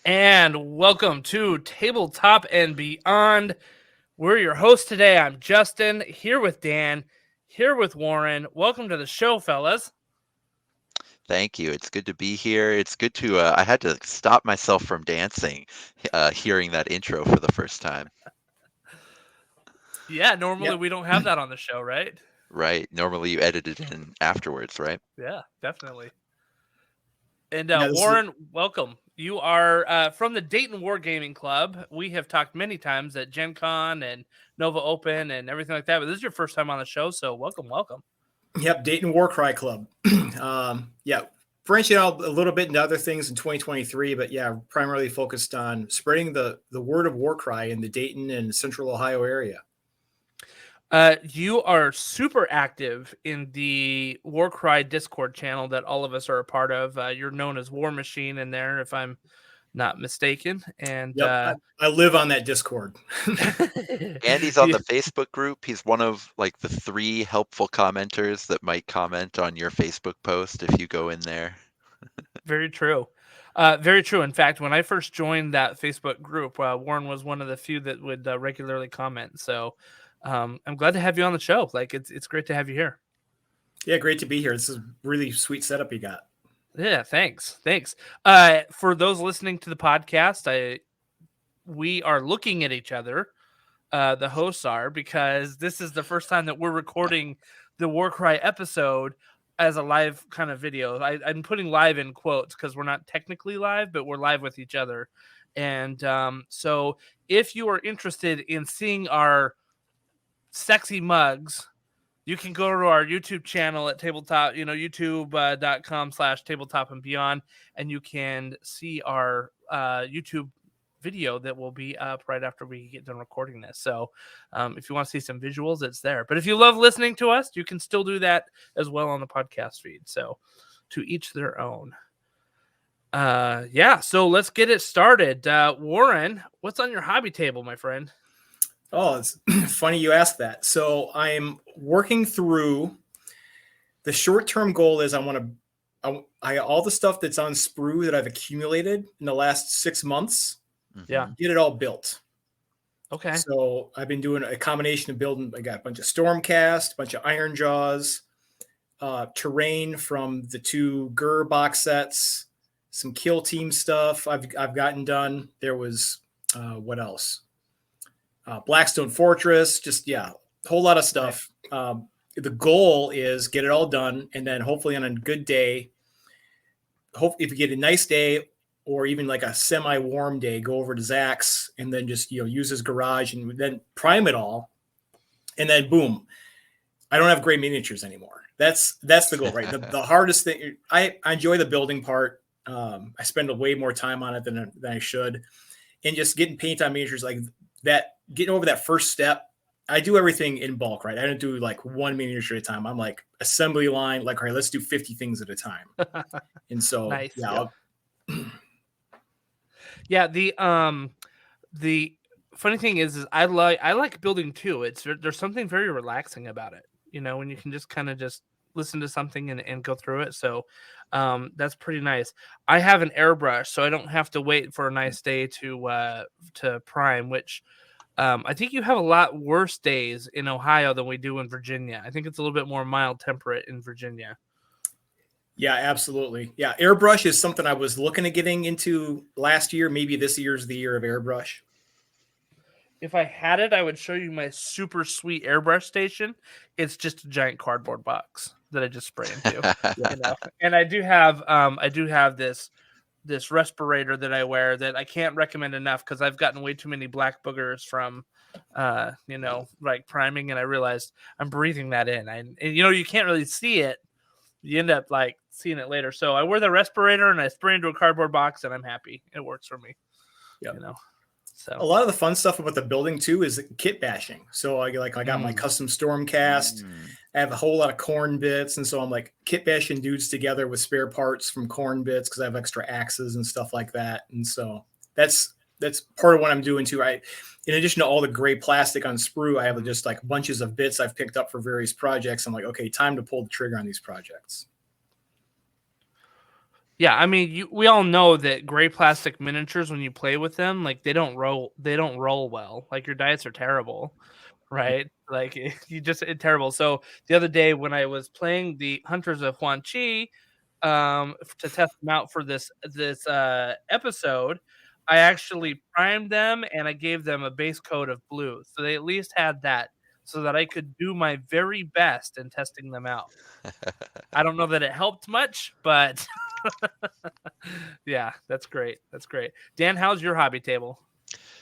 And welcome to Tabletop and Beyond. We're your hosts today. I'm Justin, here with Dan, here with Warren. Welcome to the show, fellas. Thank you. It's good to be here. It's good to, I had to stop myself from dancing, hearing that intro for the first time. Yeah, normally Yep. we don't have that on the show, right? Right. Normally you edit it in afterwards, right? Yeah, definitely. And Yeah, this is Warren, welcome. You are from the Dayton Wargaming Club. We have talked many times at Gen Con and Nova Open and everything like that, but this is your first time on the show, so welcome. Dayton Warcry Club. Branching out a little bit into other things in 2023, but primarily focused on spreading the word of Warcry in the Dayton and Central Ohio area. You are super active in the Warcry Discord channel that all of us are a part of. You're known as War Machine in there, if I'm not mistaken. And I live on that Discord. Andy's on the Facebook group. He's one of like the 3 helpful commenters that might comment on your Facebook post if you go in there. Very true. Very true. In fact, when I first joined that Facebook group, Warren was one of the few that would regularly comment. So I'm glad to have you on the show. Like it's great to have you here. Yeah, great to be here. This is a really sweet setup you got. Yeah, thanks. For those listening to the podcast, we are looking at each other. The hosts are, because this is the first time that we're recording the Warcry episode as a live kind of video. I'm putting live in quotes because we're not technically live, but we're live with each other. And so if you are interested in seeing our sexy mugs, you can go to our YouTube channel at tabletop, youtube.com/tabletop and beyond, and you can see our YouTube video that will be up right after we get done recording this. So if you want to see some visuals, it's there. But if you love listening to us, you can still do that as well on the podcast feed. So to each their own. So let's get it started. Warren, what's on your hobby table, my friend? Oh, it's funny you asked that. So I'm working through the short-term goal is I all the stuff that's on Sprue that I've accumulated in the last 6 months. Yeah. Get it all built. Okay. So I've been doing a combination of building. I got a bunch of Stormcast, a bunch of Iron Jaws, terrain from the 2 Gur box sets, some Kill Team stuff I've gotten done. There was what else? Blackstone Fortress, just a whole lot of stuff. Right. The goal is get it all done, and then hopefully on a good day, if you get a nice day or even like a semi-warm day, go over to Zach's and then just use his garage and then prime it all, and then boom, I don't have gray miniatures anymore. That's the goal, right? The hardest thing, I enjoy the building part. I spend way more time on it than I should, and just getting paint on miniatures like that. Getting over that first step, I do everything in bulk, right? I don't do like 1 miniature at a time. I'm like assembly line, like, all right, let's do 50 things at a time. And so, nice. The funny thing is I like building too. There's something very relaxing about it, when you can just kind of just listen to something and go through it. So that's pretty nice. I have an airbrush, so I don't have to wait for a nice day to prime, which I think you have a lot worse days in Ohio than we do in Virginia. I think it's a little bit more mild temperate in Virginia. Yeah, absolutely. Yeah, airbrush is something I was looking at getting into last year. Maybe this year's the year of airbrush. If I had it, I would show you my super sweet airbrush station. It's just a giant cardboard box that I just spray into. And I do have this respirator that I wear that I can't recommend enough because I've gotten way too many black boogers from like priming, and I realized I'm breathing that in. And you can't really see it. You end up like seeing it later. So I wear the respirator and I spray into a cardboard box, and I'm happy. It works for me. Yeah. So a lot of the fun stuff about the building too is kit bashing. So I got my custom Stormcast. I have a whole lot of corn bits, and so I'm like kit bashing dudes together with spare parts from corn bits because I have extra axes and stuff like that. And so that's part of what I'm doing too. In addition to all the gray plastic on Sprue, I have just like bunches of bits I've picked up for various projects. I'm like, okay, time to pull the trigger on these projects. Yeah, I mean, we all know that gray plastic miniatures, when you play with them, like they don't roll well. Like your diets are terrible, right? Like you just it's terrible. So the other day when I was playing the Hunters of Huanchi, to test them out for this episode, I actually primed them and I gave them a base coat of blue, so they at least had that, so that I could do my very best in testing them out. I don't know that it helped much, but yeah, that's great. That's great. Dan, how's your hobby table?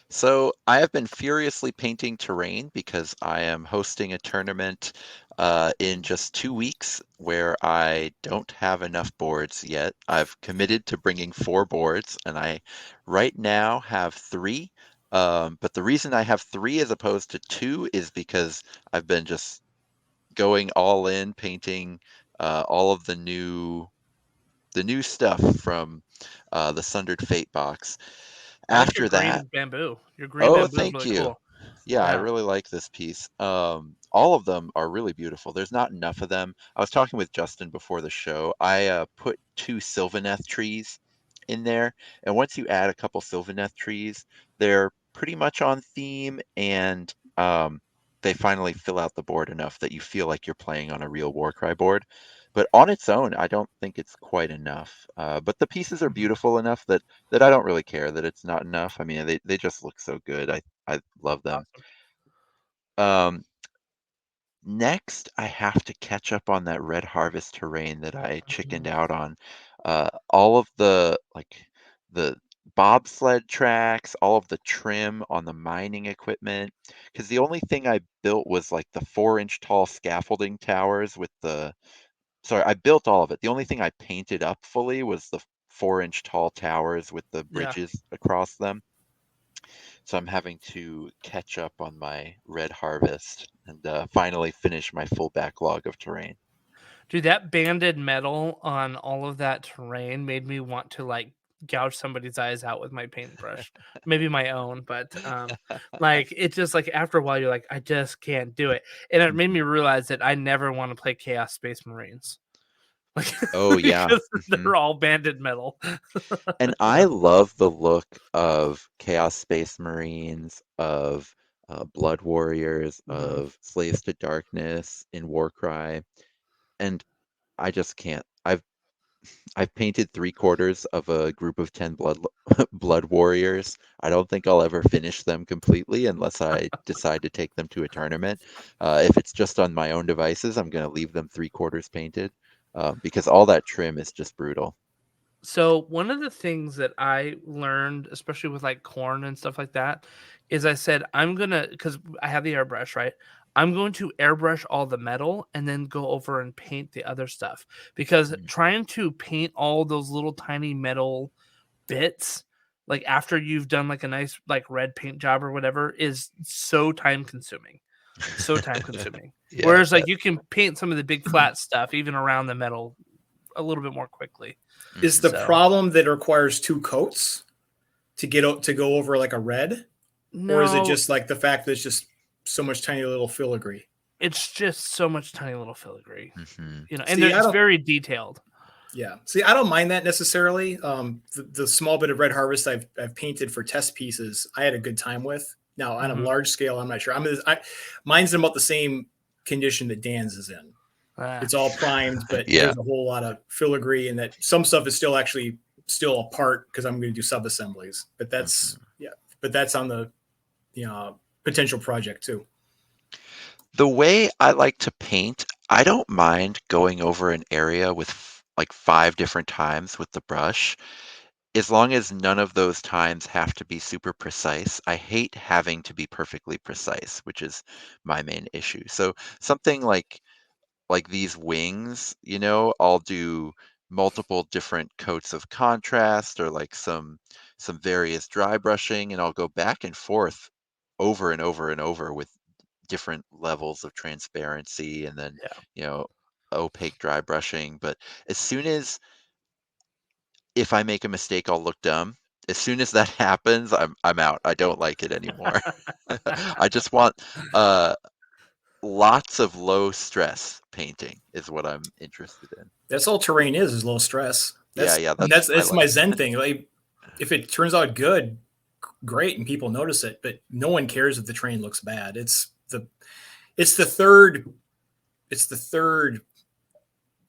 So I have been furiously painting terrain because I am hosting a tournament in just 2 weeks where I don't have enough boards yet. I've committed to bringing 4 boards, and I right now have 3. But the reason I have 3 as opposed to 2 is because I've been just going all in painting all of the new stuff from the Sundered Fate box. I like your After that, green bamboo. Your green oh, bamboo is thank really you. cool. Yeah, I Yeah. really like this piece. All of them are really beautiful. There's not enough of them. I was talking with Justin before the show. I put 2 Sylvaneth trees in there, and once you add a couple Sylvaneth trees, they're pretty much on theme, and they finally fill out the board enough that you feel like you're playing on a real Warcry board. But on its own, I don't think it's quite enough. But the pieces are Mhm. beautiful enough that I don't really care that it's not enough. I mean, they just look so good. I love them. Awesome. Um, Next, I have to catch up on that Red Harvest terrain that I chickened Mhm. out on. All of the bobsled tracks, all of the trim on the mining equipment. Because the only thing I built was like the 4-inch tall scaffolding towers with the. Sorry, I built all of it. The only thing I painted up fully was the 4-inch tall towers with the Yeah. bridges across them. So I'm having to catch up on my red harvest and finally finish my full backlog of terrain. Dude, that banded metal on all of that terrain made me want to like gouge somebody's eyes out with my paintbrush. Maybe my own, but like it just like after a while you're like, I just can't do it. And it made me Mhm. realize that I never want to play Chaos Space Marines. Like Oh yeah. because Hmm. they're all banded metal. And I love the look of Chaos Space Marines, of Blood Warriors, Mhm. of Slaves to Darkness in Warcry, and I just can't. I've painted 3/4 of a group of 10 blood warriors. I don't think I'll ever finish them completely unless I decide to take them to a tournament. If it's just on my own devices, I'm going to leave them 3/4 painted because all that trim is just brutal. So one of the things that I learned, especially with like corn and stuff like that, is I said I'm gonna because I have the airbrush, right? I'm going to airbrush all the metal and then go over and paint the other stuff because Mm. trying to paint all those little tiny metal bits like after you've done like a nice like red paint job or whatever is so time consuming. So time consuming. Yeah, I Whereas like bet. you can paint some of the big flat stuff even around the metal a little bit more quickly. Is Mhm. the So problem that it requires 2 coats to go over like a red, or is it no, just like the fact that it's just so much tiny little filigree? it's just so much tiny little filigree, Mhm. and See, I it's don't. very detailed. Yeah, see, I don't mind that necessarily. The small bit of red harvest I've painted for test pieces, I had a good time with. Now on a Mhm. large scale, I'm not sure. Mine's in about the same condition that Dan's is in. Ah. It's all primed, but Yeah. there's a whole lot of filigree, and that some stuff is still apart because I'm going to do sub assemblies. But that's Mhm. yeah, but that's on the potential project too. The way I like to paint, I don't mind going over an area with like 5 different times with the brush, as long as none of those times have to be super precise. I hate having to be perfectly precise, which is my main issue. So something like these wings, I'll do multiple different coats of contrast or like some various dry brushing, and I'll go back and forth over and over and over with different levels of transparency and then, Yeah. you know, opaque dry brushing. But as soon as if I make a mistake, I'll look dumb. As soon as that happens, I'm out. I don't like it anymore. I just want uh lots of low stress painting is what I'm interested in. That's all terrain is low stress. That's my Zen thing. Like, if it turns out good, great, and people notice it, but no one cares if the terrain looks bad. It's the third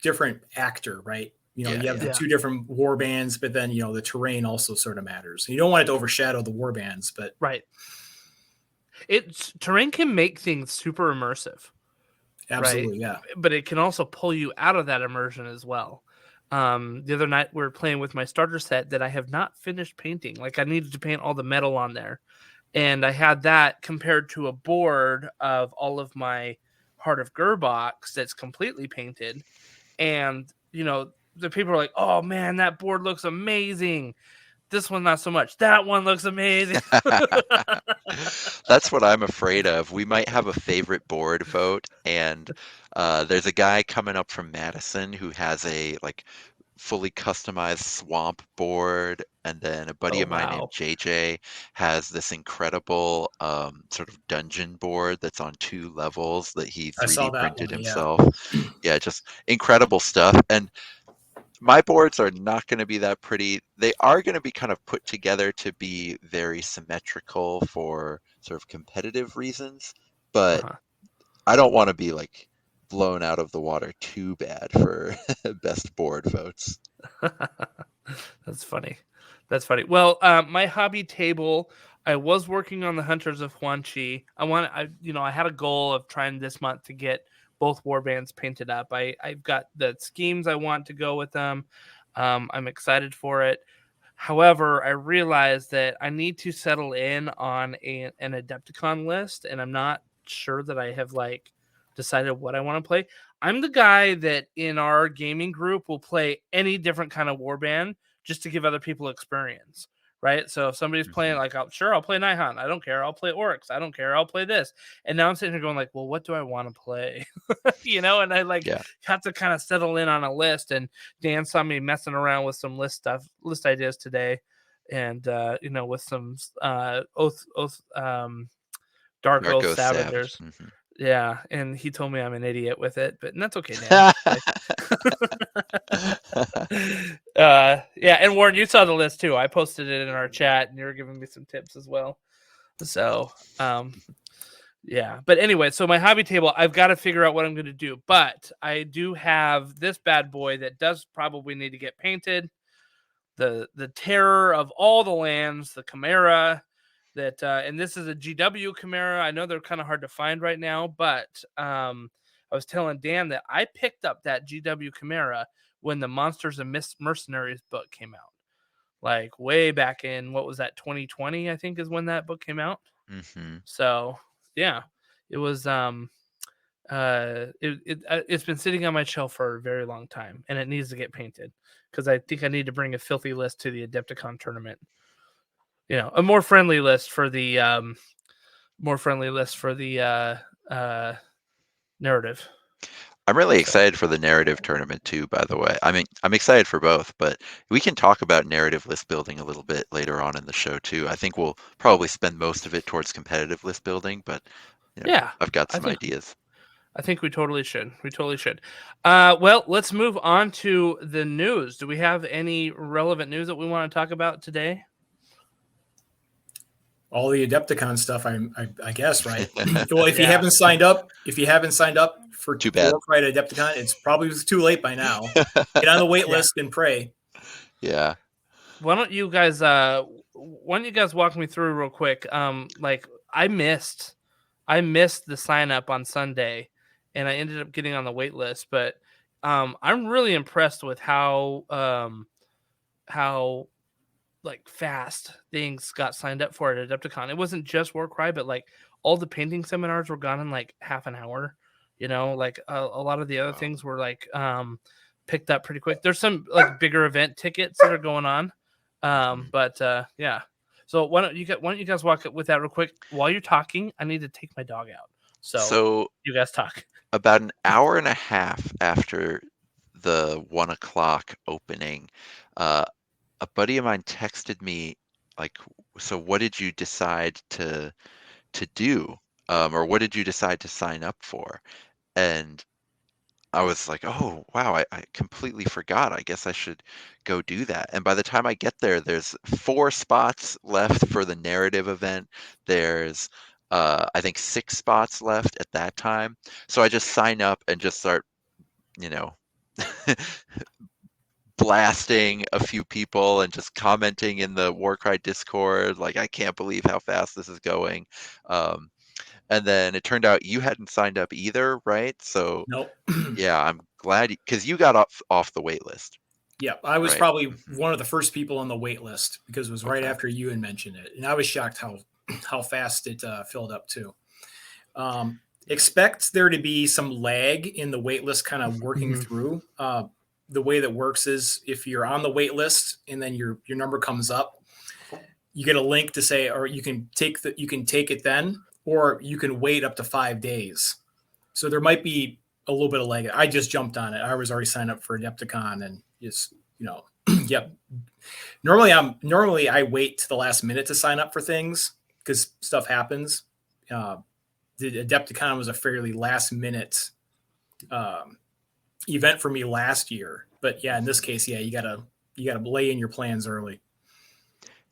different actor, right? You have the two different war bands, but then the terrain also sort of matters. You don't want it to overshadow the war bands, but right. Terrain can make things super immersive. Absolutely, right? But it can also pull you out of that immersion as well. The other night we were playing with my starter set that I have not finished painting. Like, I needed to paint all the metal on there, and I had that compared to a board of all of my Heart of Gerbach that's completely painted. And the people are like, "Oh man, that board looks amazing. This one not so much. That one looks amazing." That's what I'm afraid of. We might have a favorite board vote, and there's a guy coming up from Madison who has a fully customized swamp board, and then a buddy of mine named JJ has this incredible sort of dungeon board that's on 2 levels that he 3D printed himself. Yeah, just incredible stuff. And my boards are not going to be that pretty. They are going to be kind of put together to be very symmetrical for sort of competitive reasons, but I don't want to be blown out of the water too bad for best board votes. That's funny. Well, my hobby table, I was working on the Hunters of Huanchi. I had a goal of trying this month to get both warbands painted up. I've got the schemes I want to go with them. I'm excited for it. However, I realized that I need to settle in on an Adepticon list, and I'm not sure that I have decided what I want to play. I'm the guy that in our gaming group will play any different kind of warband just to give other people experience, right? So if somebody's playing I'll play Night Hunt. I don't care. I'll play Orcs. I don't care. I'll play this. And now I'm sitting here going well, what do I want to play? And I have to kind of settle in on a list. And Dan saw me messing around with some list ideas today, and with some Dark Oath Savagers. Yeah, and he told me I'm an idiot with it, but that's okay, Dan. And Warren, you saw the list too. I posted it in our chat, and you were giving me some tips as well. So, yeah. But anyway, so my hobby table, I've got to figure out what I'm going to do. But I do have this bad boy that does probably need to get painted. The terror of all the lands, the Chimera. And this is a GW Chimera. I know they're kind of hard to find right now, but I was telling Dan that I picked up that GW Chimera when the Monsters and Mercenaries book came out, way back in, what was that, 2020, I think is when that book came out. So yeah, it was it's been sitting on my shelf for a very long time, and it needs to get painted because I think I need to bring a filthy list to the Adepticon tournament. A more friendly list for the narrative. I'm really excited for the narrative tournament too, by the way. I mean, I'm excited for both, but we can talk about narrative list building a little bit later on in the show too. I think we'll probably spend most of it towards competitive list building, but I've got some ideas. I think we totally should. Well, let's move on to the news. Do we have any relevant news that we want to talk about today? All the Adepticon stuff, I guess, right? Well, if you haven't signed up for too bad. Warcry at Adepticon, it's probably too late by now. Get on the wait list and pray. Yeah. Why don't you guys walk me through real quick? I missed the sign up on Sunday, and I ended up getting on the wait list. But I'm really impressed with how fast things got signed up for at Adepticon. It wasn't just Warcry, but all the painting seminars were gone in half an hour. A lot of the other things were picked up pretty quick. There's some bigger event tickets that are going on. Yeah. So why don't you guys walk with that real quick? While you're talking, I need to take my dog out. So you guys talk. About an hour and a half after the 1 o'clock opening, a buddy of mine texted me so what did you decide to do? Or what did you decide to sign up for? And I was like, oh wow, I completely forgot. I guess I should go do that. And by the time I get there, there's 4 spots left for the narrative event. There's I think 6 spots left at that time. So I just sign up and just start, you know, blasting a few people and just commenting in the Warcry Discord, like, I can't believe how fast this is going. Um, and then it turned out you hadn't signed up either, right? So Nope. yeah, I'm glad because you got off the wait list, Yeah, I was right? probably Mhm. one of the first people on the wait list because it was right Okay. after you had mentioned it, and I was shocked how fast it filled up too. Expect there to be some lag in the wait list, kind of working Mhm. through. The way that works is if you're on the wait list and then your number comes up, you get a link to say, or you can take it then, or you can wait up to 5 days. So there might be a little bit of lag. I just jumped on it. I was already signed up for Adepticon and just, yep. Normally I wait to the last minute to sign up for things because stuff happens. Uh, the Adepticon was a fairly last minute event for me last year, but yeah, in this case, yeah, you gotta lay in your plans early.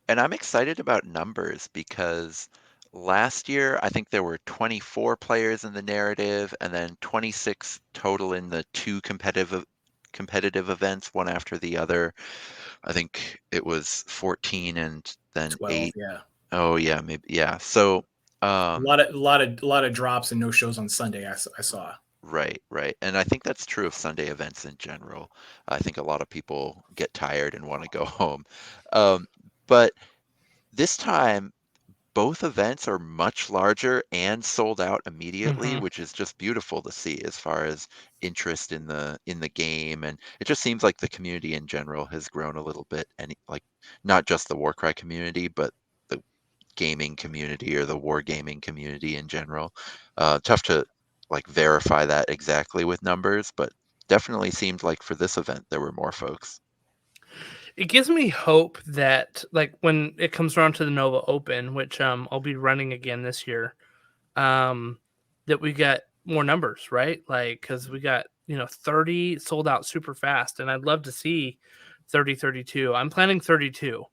And I'm excited about numbers because last year I think there were 24 players in the narrative and then 26 total in the 2 competitive events, one after the other. I think it was 14 and then 12, 8. yeah, Oh yeah, maybe yeah. So um a lot of drops and no shows on Sunday. I saw. right, right. And I think that's true of Sunday events in general. I think a lot of people get tired and want to go home. Um, but this time both events are much larger and sold out immediately, Mhm. which is just beautiful to see as far as interest in the game. And it just seems like the community in general has grown a little bit, and like not just the Warcry community, but the gaming community or the wargaming community in general. Tough to like verify that exactly with numbers, but definitely seemed like for this event there were more folks. It gives me hope that, like, when it comes around to the Nova Open, which I'll be running again this year, um, that we got more numbers, right? Like, because we got 30 sold out super fast, and I'd love to see 30, 32. I'm planning 32,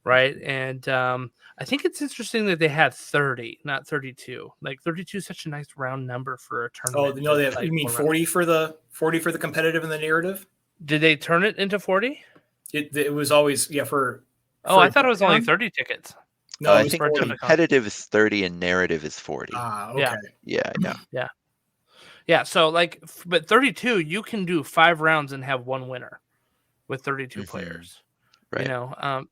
right? And I think it's interesting that they had 30, not 32. Like 32 is such a nice round number for a Oh tournament no, with they like you mean 4 rounds. 40 for the competitive and the narrative? Did they turn it into 40? It was always, yeah, Oh, for I thought it was only Adepticon. 30 tickets No, I it was think for 40. Adepticon. competitive is 30 and narrative is 40. Ah, Yeah, okay. Yeah, yeah. yeah. Yeah, so like, but 32, you can do 5 rounds and have one winner with 32 Hmm. players. Right.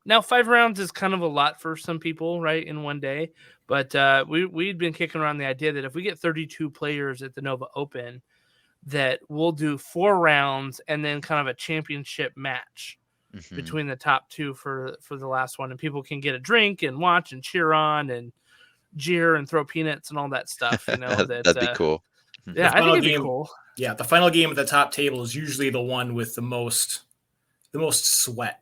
Now 5 rounds is kind of a lot for some people, right, in one day. But we'd been kicking around the idea that if we get 32 players at the Nova Open, that we'll do 4 rounds and then kind of a championship match Hmm. between the top two for the last one, and people can get a drink and watch and cheer on and jeer and throw peanuts and all that stuff. That'd be cool. The Yeah, I think final it'd be game, cool. yeah, the final game at the top table is usually the one with the most sweat,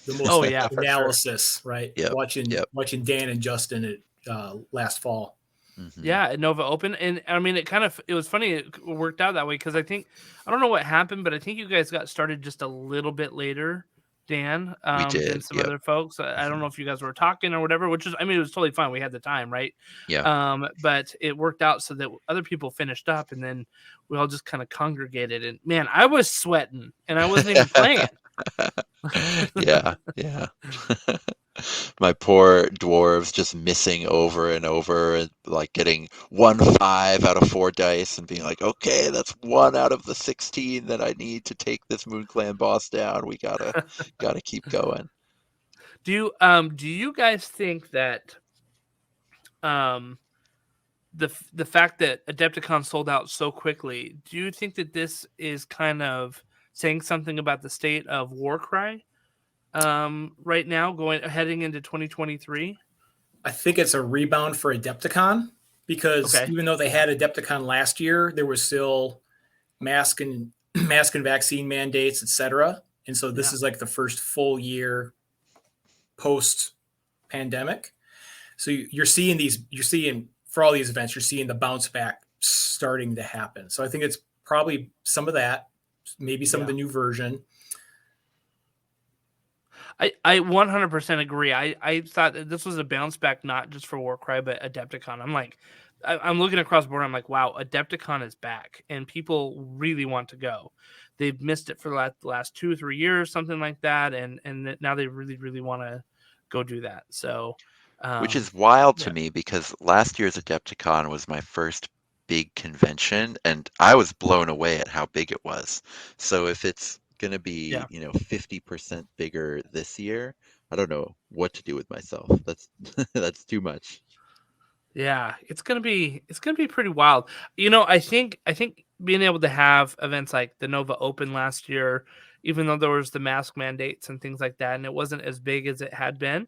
the most Oh yeah, for sure. analysis, right? Yep. Yep. Watching Dan and Justin at last fall. Hmm. Yeah, at Nova Open, and I mean, it was funny it worked out that way because I don't know what happened, but I think you guys got started just a little bit later, Dan, We than did. some Yep. other folks. I don't know Hmm. if you guys were talking or whatever, which is, I mean, it was totally fine. We had the time, right? Yeah. But it worked out so that other people finished up, and then we all just kind of congregated. And man, I was sweating, and I wasn't even playing. Yeah. Yeah. My poor dwarves just missing over and over and like getting 1 5 out of 4 dice and being like, okay, that's 1 out of the 16 that I need to take this Moon Clan boss down. We gotta keep going. Do you guys think that um the fact that Adepticon sold out so quickly, do you think that this is kind of saying something about the state of Warcry right now, heading into 2023? I think it's a rebound for Adepticon because Okay. even though they Yeah. had Adepticon last year, there was still mask and mask and vaccine mandates, etc. And so this Yeah. is like the first full year post pandemic. So you're seeing for all these events, you're seeing the bounce back starting to happen. So I think it's probably some of that, maybe some of the new version. I 100% agree. I thought that this was a bounce back, not just for Warcry, but Adepticon. I'm like, I'm looking across the board. I'm like, wow, Adepticon is back, and people really want to go. They've missed it for the last 2 or 3 years, something like that, and now they really want to go do that. So, Which is wild to yeah. me because last year's Adepticon was my first big convention, and I was blown away at how big it was. So if it's going to be, Yeah. 50% bigger this year, I don't know what to do with myself. That's that's too much. Yeah, it's gonna be pretty wild. I think being able to have events like the Nova Open last year, even though there was the mask mandates and things like that, and it wasn't as big as it had been,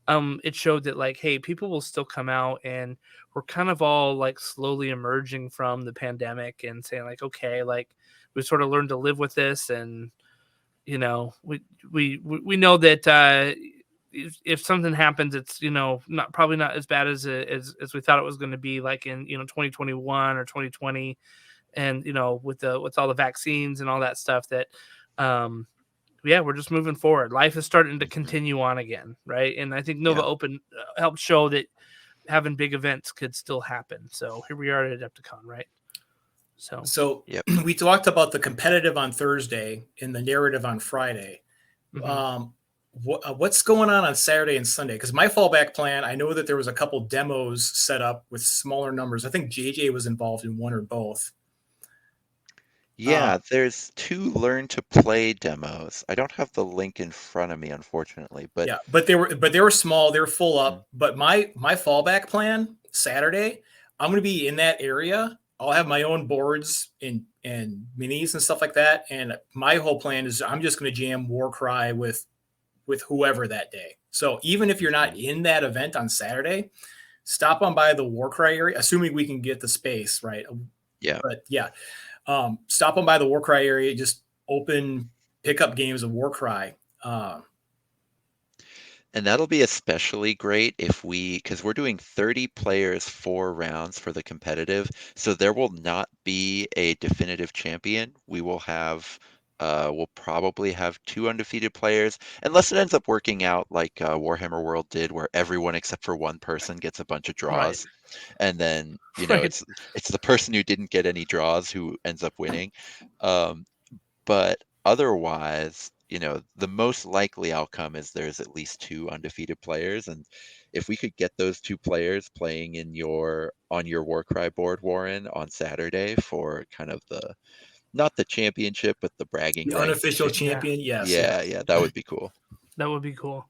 it showed that like, hey, people will still come out, and we're kind of all like slowly emerging from the pandemic and saying like, okay, like we sort of learned to live with this, and we know that if something happens, it's not probably not as bad as we thought it was going to be, like in 2021 or 2020, and with all the vaccines and all that stuff that yeah, we're just moving forward. Life is starting to continue on again, right? And I think Nova Yeah. Open helped show that having big events could still happen. So here we are at Adepticon, right? So Yep. we talked about the competitive on Thursday and the narrative on Friday. What's going on Saturday and Sunday? Because my fallback plan, I know that there was a couple demos set up with smaller numbers. I think JJ was involved in one or both. Yeah, there's 2 learn to play demos. I don't have the link in front of me, unfortunately, but yeah, but they were small, they were full up. But my fallback plan Saturday, I'm going to be in that area. I'll have my own boards and minis and stuff like that. And my whole plan is I'm just going to jam Warcry with whoever that day. So even if you're not in that event on Saturday, stop on by the Warcry area, assuming we can get the space, right? yeah. But yeah, stop on by the Warcry area, just open pickup games of Warcry. And that'll be especially great because we're doing 30 players, 4 rounds for the competitive. So there will not be a definitive champion. We'll probably have 2 undefeated players, unless it ends up working out like Warhammer World did, where everyone except for one person gets a bunch of draws. Right. And then, Right. it's the person who didn't get any draws who ends up winning. But otherwise, the most likely outcome is there's at least 2 undefeated players. And if we could get those 2 players playing on your Warcry board, Warren, on Saturday for kind of not the championship, but the bragging The rights. unofficial champion, yes. Yeah, that would be cool. That would be cool.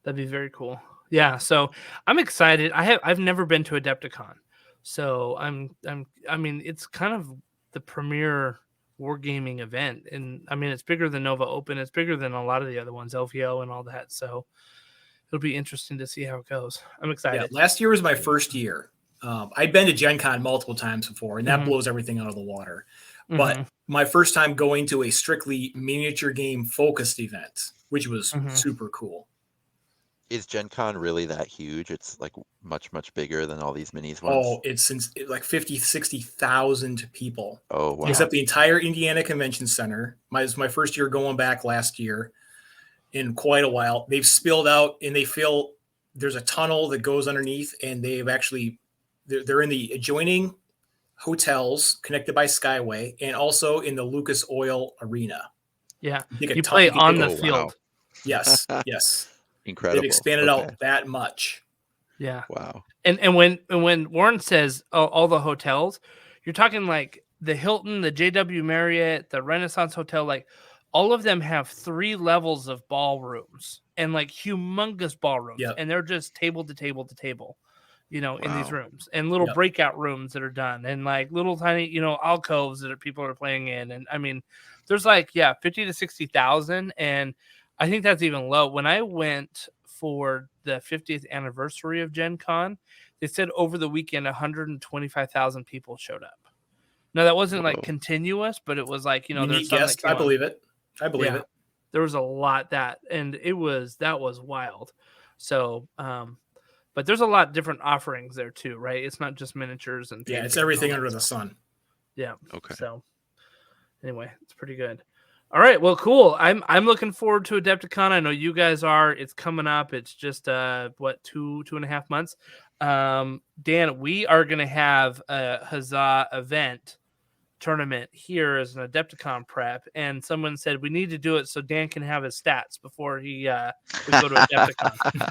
That'd be very cool. Yeah, so I'm excited. I've never been to Adepticon, so I mean, it's kind of the premier wargaming event, and I mean, it's bigger than Nova Open. It's bigger than a lot of the other ones, LVO and all that. So it'll be interesting to see how it goes. I'm excited. Yeah, last year was my first year. I'd been to Gen Con multiple times before, and that blows everything out of the water. But my first time going to a strictly miniature game focused event, which was super cool. Is Gen Con really that huge? It's like much bigger than all these minis ones? Oh, it's like 50, 60,000 people. Oh, wow. Except the entire Indiana Convention Center. It was my first year going back last year in quite a while. They've spilled out, and there's a tunnel that goes underneath, and they're in the adjoining hotels connected by Skyway, and also in the Lucas Oil Arena. Yeah, you play on the field. Wow. Yes. Incredible. They've expanded out that much. Yeah. Wow. And when Warren says all the hotels, you're talking like the Hilton, the JW Marriott, the Renaissance Hotel, like all of them have 3 levels of ballrooms and like humongous ballrooms, and they're just table to table to table, in these rooms, and little breakout rooms that are done, and like little tiny, alcoves that people are playing in. And I mean, there's like 50 to 60,000, and I think that's even low. When I went for the 50th anniversary of Gen Con, they said over the weekend 125,000 people showed up. Now that wasn't like continuous, but it was like, there's some that came I believe it. There was a lot and that was wild. So, but there's a lot of different offerings there too, right? It's not just miniatures and it's everything under the sun. Yeah. Okay. So anyway, it's pretty good. All right, well, cool. I'm looking forward to Adepticon. I know you guys are. It's coming up. It's just 2.5 months. Dan, we are gonna have a Huzzah event tournament here as an Adepticon prep, and someone said we need to do it so Dan can have his stats before we go to Adepticon.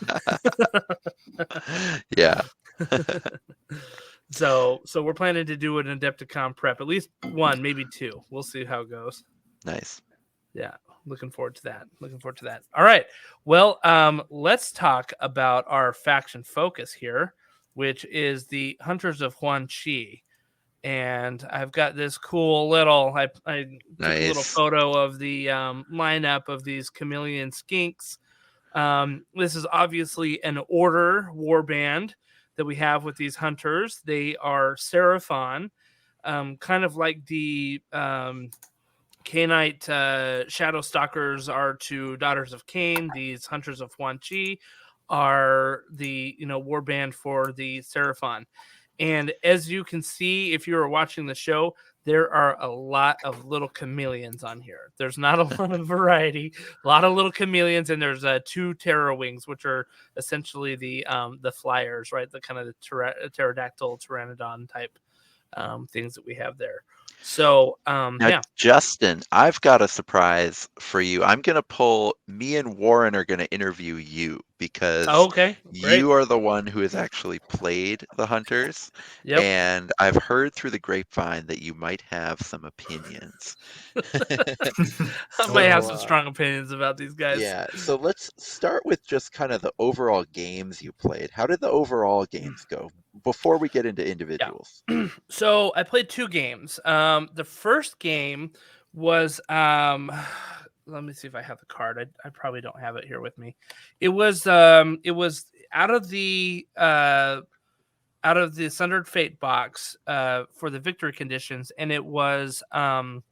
Yeah. So we're planning to do an Adepticon prep, at least one, maybe two. We'll see how it goes. Nice. Yeah, looking forward to that. All right. Well, let's talk about our faction focus here, which is the Hunters of Huanchi. And I've got this cool little, I took a little photo of the lineup of these chameleon skinks. This is obviously an order warband that we have with these hunters. They are Seraphon, kind of like the Cainite Shadow Stalkers are to Daughters of Cain. These Hunters of Huanchi are the warband for the Seraphon. And as you can see, if you are watching the show, there are a lot of little chameleons on here. There's not a lot of variety, a lot of little chameleons, and there's 2 terror wings, which are essentially the flyers, right? The kind of the pterodactyl, pteranodon type things that we have there. So, now, Justin, I've got a surprise for you. I'm going to pull, me and Warren are going to interview you because you are the one who has actually played the Hunters. Yep. And I've heard through the grapevine that you might have some opinions. I might have some strong opinions about these guys. Yeah, so let's start with just kind of the overall games you played. How did the overall games go before we get into individuals? Yeah. So I played 2 games. The first game was let me see if I have the card. I probably don't have it here with me. It was out of the Sundered Fate box for the victory conditions, and it was Mark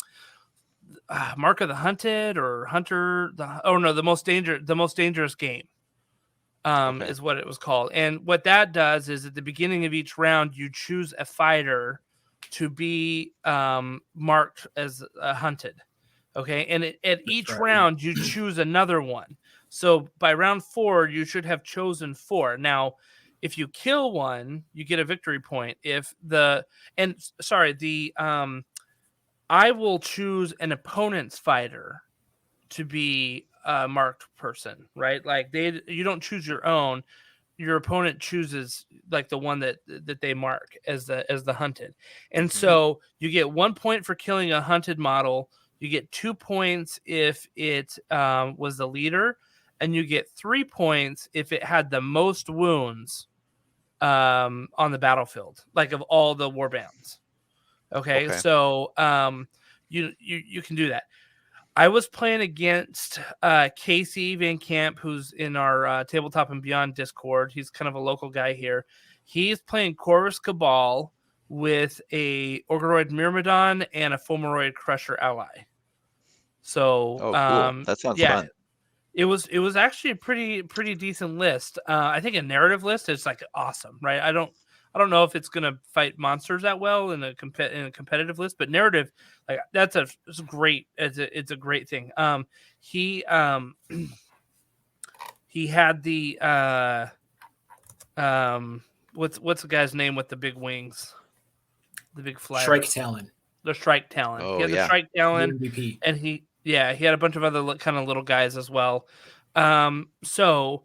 of the Hunted or Hunter. The most dangerous game. Is what it was called. And what that does is at the beginning of each round, you choose a fighter to be marked as hunted. Okay. And at each round, you choose another one. So by round 4, you should have chosen 4. Now, if you kill one, you get a victory point. I will choose an opponent's fighter to be a marked person, right? Like you don't choose your own. Your opponent chooses like the one that they mark as the hunted. And so you get 1 point for killing a hunted model. You get 2 points if it was the leader, and you get 3 points if it had the most wounds on the battlefield, like of all the warbands. Okay. So you can do that. I was playing against Casey Van Camp, who's in our Tabletop and Beyond Discord. He's kind of a local guy here. He's playing Corvus Cabal with a Orgoroid Myrmidon and a Fomoroid Crusher ally. So, cool. That sounds fun. It was actually a pretty decent list. I think a narrative list is like awesome, right? I don't know if it's gonna fight monsters that well in a competitive list, but narrative, like it's great. It's a great thing. He had the what's the guy's name with the big wings, the big flyer? Strike Talon. The Strike Talon. Oh, he had the Strike Talon, MVP. and he had a bunch of other kind of little guys as well. So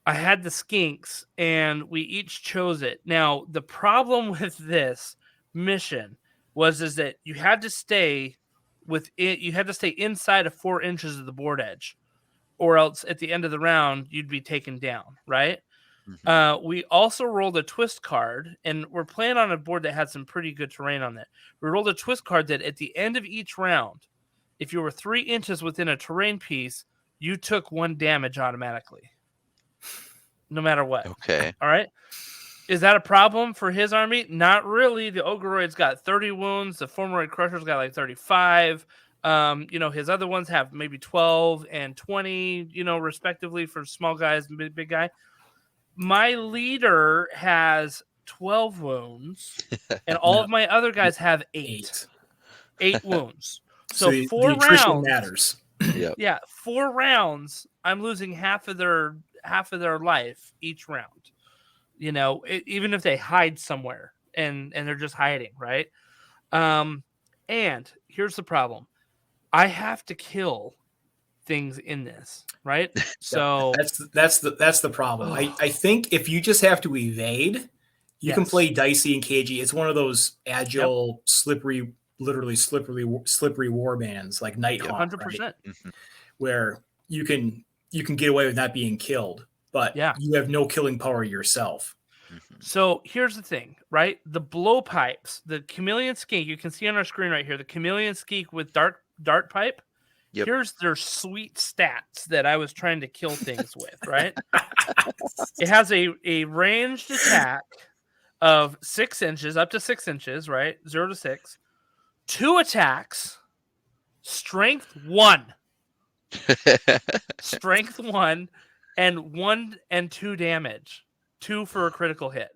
I had the skinks, and we each chose it. Now, the problem with this mission is that you had to stay inside of 4 inches of the board edge, or else at the end of the round you'd be taken down, right? We also rolled a twist card, and we're playing on a board that had some pretty good terrain on it. We rolled a twist card that at the end of each round, if you were 3 inches within a terrain piece, you took 1 damage automatically, no matter what. Okay. All right. Is that a problem for his army? Not really. The Ogoroid's got 30 wounds. The Fomoroid Crusher's got like 35. His other ones have maybe 12 and 20, respectively for small guys and big guy. My leader has 12 wounds, and all of my other guys have 8 wounds. So the 4 attrition rounds matters. Yep. Yeah, 4 rounds. I'm losing half of their life each round. You know, even if they hide somewhere and they're just hiding, right? And here's the problem: I have to kill things in this, right? So That's the problem. I think if you just have to evade, you can play dicey and cagey. It's one of those agile, slippery, literally slippery war bands like Nighthawk, 100%. right? Where you can get away with not being killed, but you have no killing power yourself. So here's the thing, right? The blowpipes, the chameleon skink, you can see on our screen right here, the chameleon skink with dart pipe. Yep. Here's their sweet stats that I was trying to kill things with, right? It has a ranged attack of 6 inches, up to 6 inches, right? 0 to 6. 2 attacks, strength 1. Strength 1, and 1 and 2 damage. 2 for a critical hit.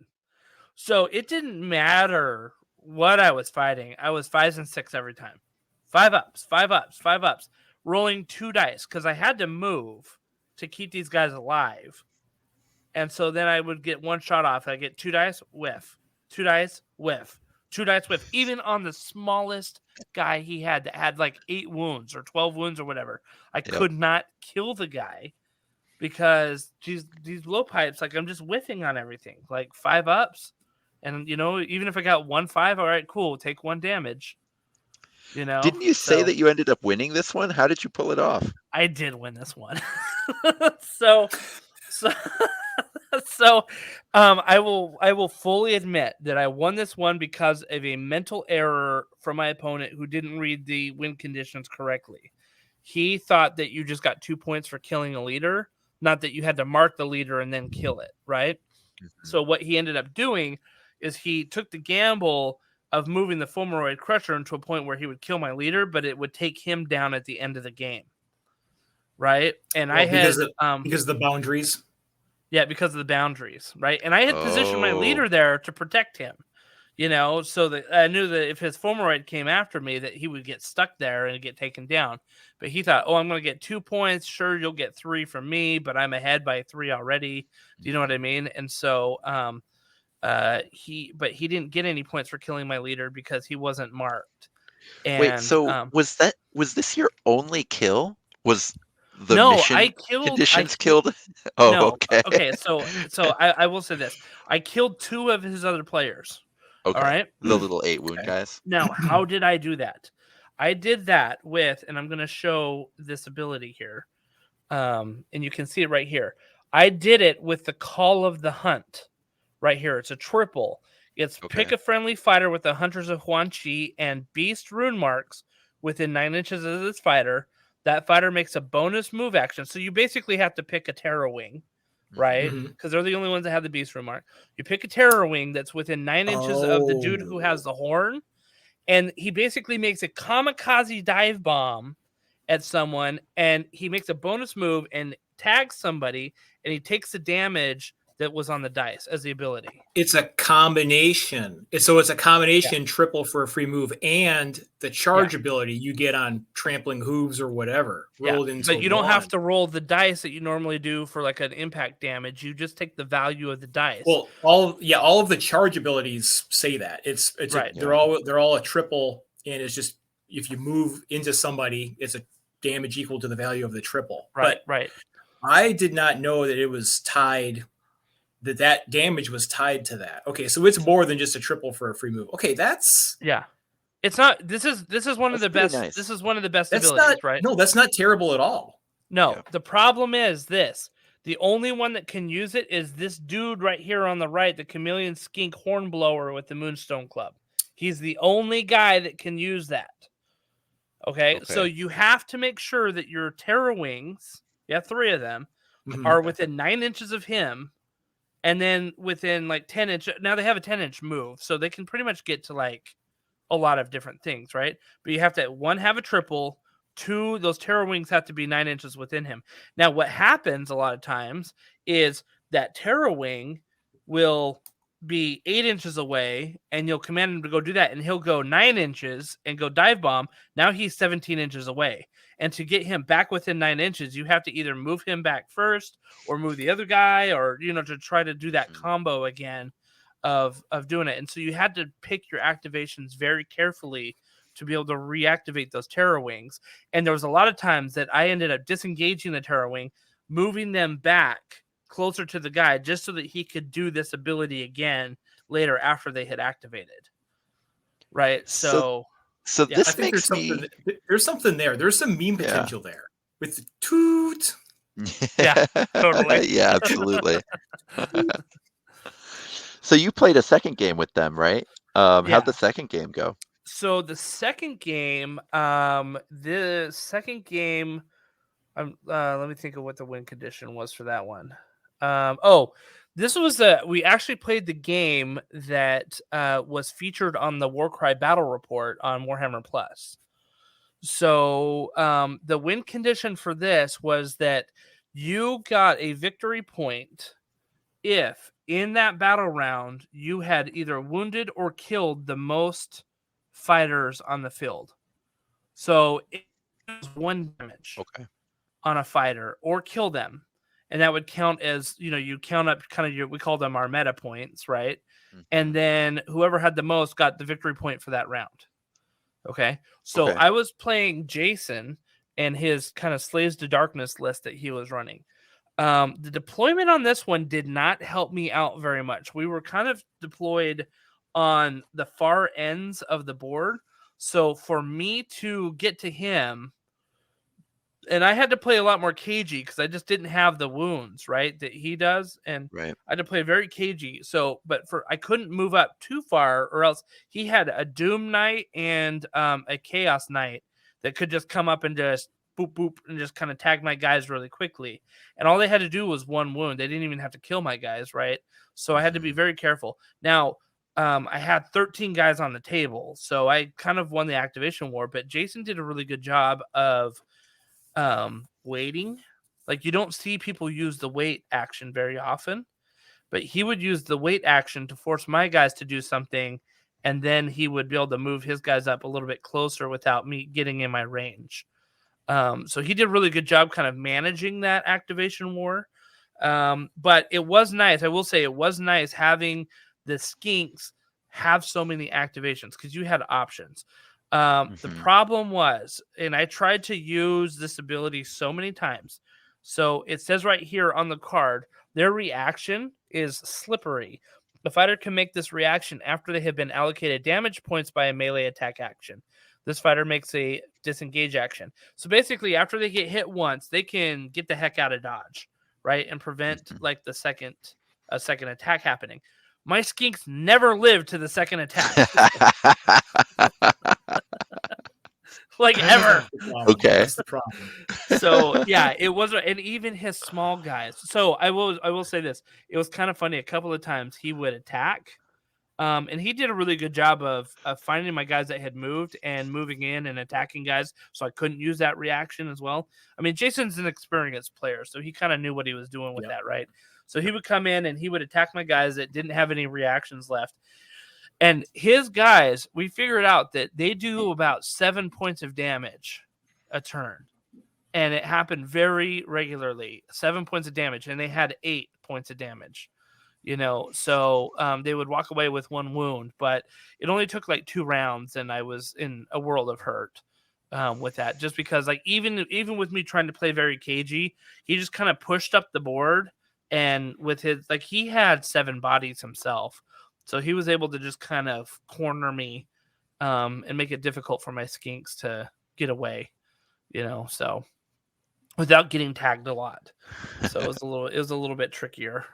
So it didn't matter what I was fighting. I was 5s and 6 every time. 5 ups, 5 ups, 5 ups. Rolling 2 dice because I had to move to keep these guys alive. And so then I would get 1 shot off. I get 2 dice, whiff. 2 dice, whiff. 2 dice, whiff. Even on the smallest guy he had that had like 8 wounds or 12 wounds or whatever, I could not kill the guy. Because these blowpipes, like I'm just whiffing on everything, like 5 ups, and you know, even if I got 1 5, all right, cool, take 1 damage. You know, didn't you say that you ended up winning this one? How did you pull it off? I did win this one. so I will fully admit that I won this one because of a mental error from my opponent who didn't read the win conditions correctly. He thought that you just got 2 points for killing a leader. Not that you had to mark the leader and then kill it, right? So what he ended up doing is he took the gamble of moving the Fulmoroid Crusher into a point where he would kill my leader, but it would take him down at the end of the game, right? And because of the boundaries. Yeah, because of the boundaries, right? And I had positioned my leader there to protect him, you know, so that I knew that if his Fulmoroid came after me, that he would get stuck there and get taken down. But he thought, oh, I'm going to get 2 points. Sure, you'll get 3 from me, but I'm ahead by 3 already. Do you know what I mean? And so he didn't get any points for killing my leader because he wasn't marked. And, wait, so was this your only kill? Was the mission conditions killed? Oh, no, okay. Okay, so I will say this. I killed 2 of his other players. Okay. All right. The little 8 wound guys. Now, how did I do that? I did that with, and I'm going to show this ability here. And you can see it right here. I did it with the Call of the Hunt right here. It's a triple. It's pick a friendly fighter with the Hunters of Huanchi and Beast rune marks within 9 inches of this fighter. That fighter makes a bonus move action. So you basically have to pick a Terror Wing, right? Because they're the only ones that have the Beast rune mark. You pick a Terror Wing that's within 9 inches of the dude who has the horn. And he basically makes a kamikaze dive bomb at someone, and he makes a bonus move and tags somebody, and he takes the damage that was on the dice as the ability. It's a combination. So it's a combination triple for a free move, and the charge ability you get on trampling hooves or whatever rolled into. But you don't have to roll the dice that you normally do for like an impact damage. You just take the value of the dice. Well, all of the charge abilities say that it's right. They're all a triple, and it's just if you move into somebody, it's a damage equal to the value of the triple. Right, right. I did not know that it was tied. That damage was tied to that. Okay, so it's more than just a triple for a free move. Okay, that's It's not. This is one of the best. Nice. This is one of the best that's abilities, not, right? No, that's not terrible at all. No, the problem is this. The only one that can use it is this dude right here on the right, the Chameleon Skink Hornblower with the Moonstone Club. He's the only guy that can use that. Okay, so you have to make sure that your Terror Wings, you have 3 of them, are within 9 inches of him. And then within like 10 inch, now they have a 10-inch move, so they can pretty much get to like a lot of different things, right? But you have to, 1, have a triple, 2, those Terror Wings have to be 9 inches within him. Now, what happens a lot of times is that Terror Wing will be 8 inches away, and you'll command him to go do that, and he'll go 9 inches and go dive bomb. Now he's 17 inches away. And to get him back within 9 inches, you have to either move him back first or move the other guy, or, you know, to try to do that combo again of doing it. And so you had to pick your activations very carefully to be able to reactivate those Terror Wings. And there was a lot of times that I ended up disengaging the Terror Wing, moving them back closer to the guy just so that he could do this ability again later after they had activated. Right. So yeah, this I think makes there's something there. There's some meme potential there with the toot. Yeah, totally. Yeah, absolutely. So you played a second game with them, right? How'd the second game go? So the second game, let me think of what the win condition was for that one. This was we actually played the game that was featured on the Warcry battle report on Warhammer Plus. So the win condition for this was that you got a victory point if in that battle round you had either wounded or killed the most fighters on the field. So it was 1 damage on a fighter or kill them. And that would count as, you know, you count up kind of we call them our meta points, right? And then whoever had the most got the victory point for that round. Okay. So I was playing Jason and his kind of Slaves to Darkness list that he was running. The deployment on this one did not help me out very much. We were kind of deployed on the far ends of the board. So for me to get to him, and I had to play a lot more cagey because I just didn't have the wounds, right, that he does. And I had to play very cagey. So, but I couldn't move up too far, or else he had a Doom Knight and a Chaos Knight that could just come up and just boop, boop, and just kind of tag my guys really quickly. And all they had to do was 1 wound. They didn't even have to kill my guys, right? So I had to be very careful. Now, I had 13 guys on the table, so I kind of won the activation war, but Jason did a really good job of waiting. Like, you don't see people use the wait action very often, but he would use the wait action to force my guys to do something, and then he would be able to move his guys up a little bit closer without me getting in my range. So he did a really good job kind of managing that activation war. But it was nice. I will say it was nice having the skinks have so many activations because you had options. The problem was, and I tried to use this ability so many times. So it says right here on the card, their reaction is slippery. The fighter can make this reaction after they have been allocated damage points by a melee attack action. This fighter makes a disengage action. So basically, after they get hit once, they can get the heck out of dodge, right? And prevent like a second attack happening. My skinks never lived to the second attack. Like ever. That's the problem. So yeah, it was, and even his small guys. So I will say this. It was kind of funny. A couple of times he would attack. And he did a really good job of finding my guys that had moved and moving in and attacking guys, so I couldn't use that reaction as well. I mean, Jason's an experienced player, so he kind of knew what he was doing with that, right? So he would come in and he would attack my guys that didn't have any reactions left. And his guys, we figured out that they do about 7 points of damage a turn. And it happened very regularly, 7 points of damage, and they had 8 points of damage. You know, so they would walk away with 1 wound, but it only took like 2 rounds, and I was in a world of hurt with that. Just because, like, even with me trying to play very cagey, he just kind of pushed up the board, and with his, like, he had 7 bodies himself, so he was able to just kind of corner me and make it difficult for my skinks to get away. You know, so without getting tagged a lot, so it was a little bit trickier.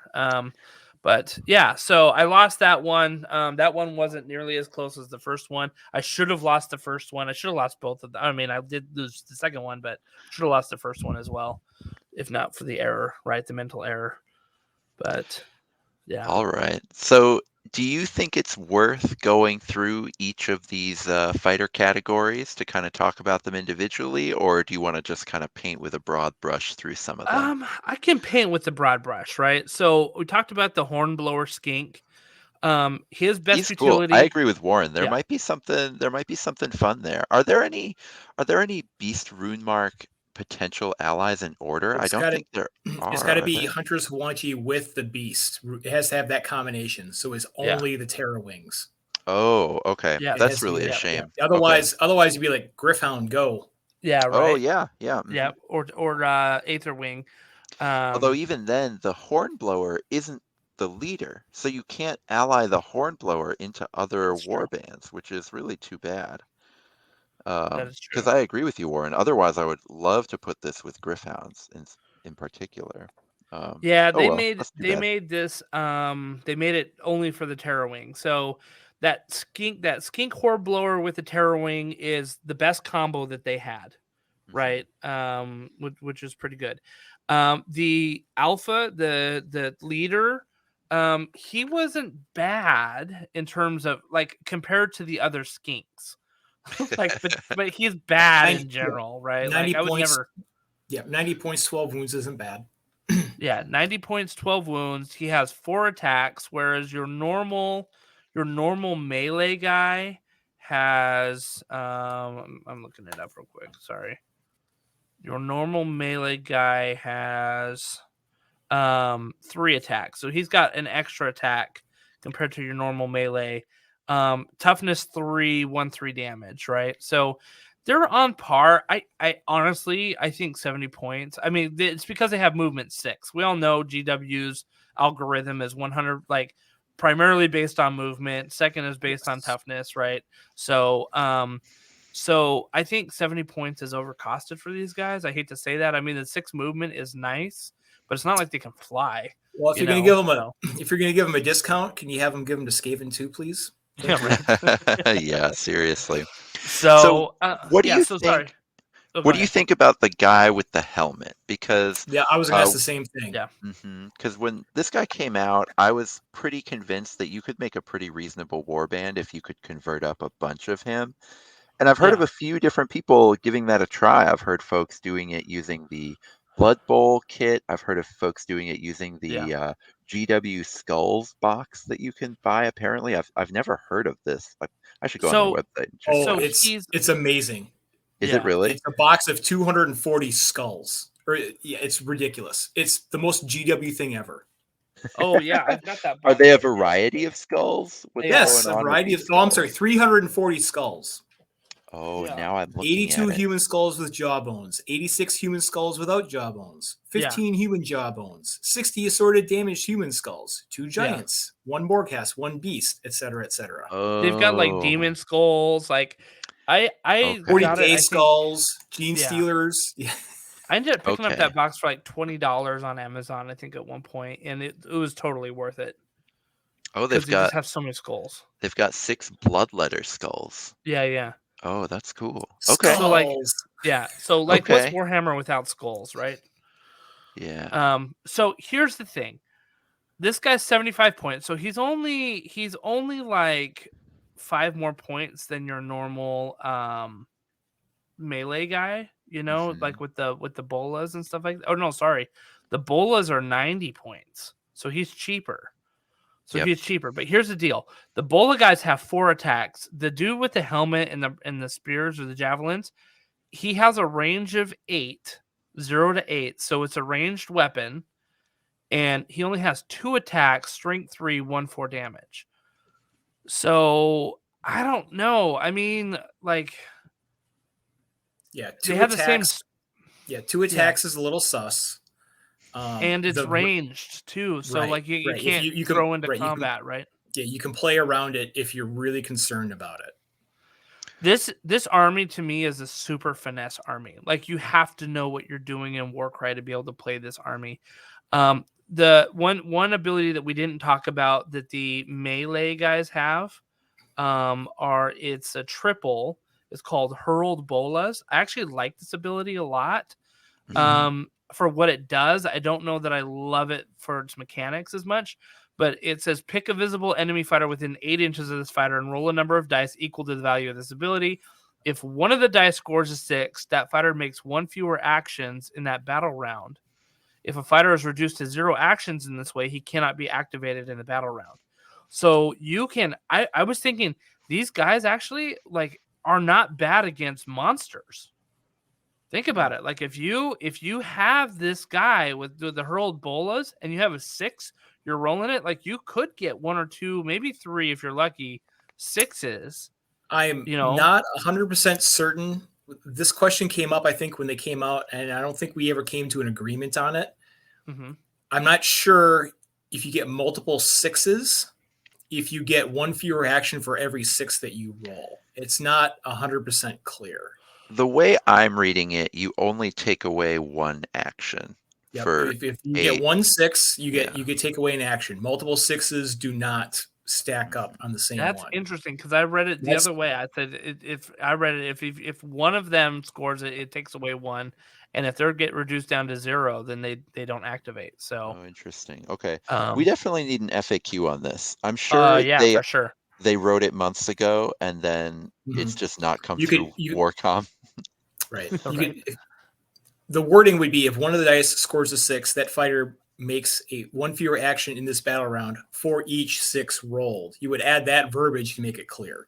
But yeah, so I lost that one. That one wasn't nearly as close as the first one. I should have lost the first one. I should have lost both of them. I mean, I did lose the second one, but should have lost the first one as well, if not for the error, right? The mental error. But yeah. All right. So do you think it's worth going through each of these fighter categories to kind of talk about them individually, or do you want to just kind of paint with a broad brush through some of them? I can paint with the broad brush, right? So we talked about the Hornblower skink. His best He's cool. I utility. agree with Warren. There Yeah. might be something. There might be something fun there. Are there any? Are there any Beast Rune Mark potential allies in order? I It's don't got to think there it's got to are. Are be there? Hunters of Huanchi with the Beast. It has to have that combination. So it's Yeah. only the Terror Wings. Oh, okay. Yeah. It has That's to be really a that. Yeah. shame. Okay. Otherwise you'd be like Griffhound, go. Yeah. Oh, Right. yeah, yeah. Yeah. Mhm. Or Aether Wing. Although even then, the Hornblower isn't the leader, so you can't ally the Hornblower into other That's true. warbands, which is really too bad. That is Because true. I agree with you, Warren. Otherwise, I would love to put this with Griffhounds in particular. Yeah, Oh they well, made that's too they bad. made this they made it only for the Terror Wing. So that skink Hornblower with the Terror Wing is the best combo that they had, Mhm. right? Which is pretty good. The Alpha, the leader, he wasn't bad in terms of like compared to the other skinks. Like but he's bad in 90, general, right? Like 90 I would points. never. Yeah, 90 points, 12 wounds isn't bad. Yeah, 90 points, 12 wounds. He has 4 attacks, whereas your normal melee guy has I'm looking it up real quick. Sorry. Your normal melee guy has 3 attacks. So he's got an extra attack compared to your normal melee. Toughness 3, 1-3 damage, right? So they're on par. I honestly I think 70 points. I mean, it's because they have movement 6. We all know GW's algorithm is 100 like primarily based on movement, second is based on Yes. toughness, right? So I think 70 points is overcosted for these guys. I hate to say that. I mean, the 6 movement is nice, but it's not like they can fly, Well, if you you're gonna know. give them So if you're gonna give them a discount, can you have them give them to Skaven too, please? yeah, Thank you. right. Yeah, seriously. So, So what do yeah. you So sorry. think? Oh, go What do you ahead. think about the guy with the helmet? Because Yeah, I was gonna uh, ask the same thing. Yeah, because when this guy came out, I was pretty convinced that you could make a pretty reasonable warband if you could convert up a bunch of him. And I've heard of yeah, a few different people giving that a try. I've heard folks doing it using the Blood Bowl kit. I've heard of folks doing it using yeah. the GW Skulls box that you can buy. Apparently, I've never heard of this. I should go on their So website and check it Oh, so out. he's it's amazing. Is it yeah. really? It's a box of 240 skulls. Or yeah, it's ridiculous. It's the most GW thing ever. Oh yeah, I've got that Are box they a right here. variety of skulls? What's Yeah, Yes, going a on with variety of. these Oh, I'm sorry, skulls? 340 skulls. Oh, yeah, now I'm looking 82 at it. human skulls with jawbones, 86 human skulls without jawbones, yeah, 15 human jawbones, 60 assorted damaged human skulls, 2 yeah. giants, 1 Borgcast, 1 beast, etc., etc. They've got like Oh, demon skulls. Like I okay. 40 got it. day I think skulls, gene yeah. stealers. Yeah. I ended up picking up Okay. that box for like $20 on Amazon. I think at one point, and it was totally worth it Oh, because they just have so many skulls. they've got 6 bloodletter skulls. Yeah, yeah. Oh, that's cool. Okay. So like Skulls. yeah, so like what's Okay. Warhammer without skulls, right? Yeah. So here's the thing. This guy's 75 points, so he's only like 5 more points than your normal melee guy, like Mhm. with the bolas and stuff like that. Oh no, sorry. The bolas are 90 points. So he's cheaper. Yep. But here's the deal: the bola guys have 4 attacks. The dude with the helmet and the spears or the javelins, he has a range of 8, 0 to 8. So it's a ranged weapon, and he only has 2 attacks, strength 3, 1-4 damage. So I don't know. I mean, like Yeah, they 2 have the same, attacks. Yeah, 2 yeah, attacks is a little sus. and it's The ranged too. So right, like you right. If can't you can throw into right, you can combat, right? yeah, you can play around it if you're really concerned about it. This army to me is a super finesse army. Like you have to know what you're doing in Warcry to be able to play this army. The one ability that we didn't talk about that the melee guys have it's a triple. It's called Hurled Bolas. I actually like this ability a lot. Mhm. For what it does, I don't know that I love it for its mechanics as much, but it says pick a visible enemy fighter within 8 inches of this fighter and roll a number of dice equal to the value of this ability. If one of the dice scores a 6, that fighter makes 1 fewer actions in that battle round. If a fighter is reduced to 0 actions in this way, he cannot be activated in the battle round. So you can. I was thinking these guys actually like are not bad against monsters. Think about it. Like if you have this guy with the hurled bolas and you have a 6, you're rolling it. Like you could get 1 or 2, maybe 3 if you're lucky. 6s. I'm You know. not 100% certain. This question came up, I think, when they came out, and I don't think we ever came to an agreement on it. Mm-hmm. I'm not sure if you get multiple 6s, if you get 1 fewer action for every 6 that you roll. It's not 100% clear. The way I'm reading it, you only take away 1 action. Yep. For if you get 1 6, you get take away an action. Multiple 6s do not stack up on the same That's one. interesting because I read it the other way. I said if I read it, if one of them scores it, it takes away 1, and if they get reduced down to 0, then they don't activate. So interesting. Okay, um, we definitely need an FAQ on this. I'm sure yeah, for sure. they wrote it months ago, and then it's just not come through Warcom. Right. The wording would be if one of the dice scores a 6, that fighter makes a 1 fewer action in this battle round for each 6 rolled. You would add that verbiage to make it clear.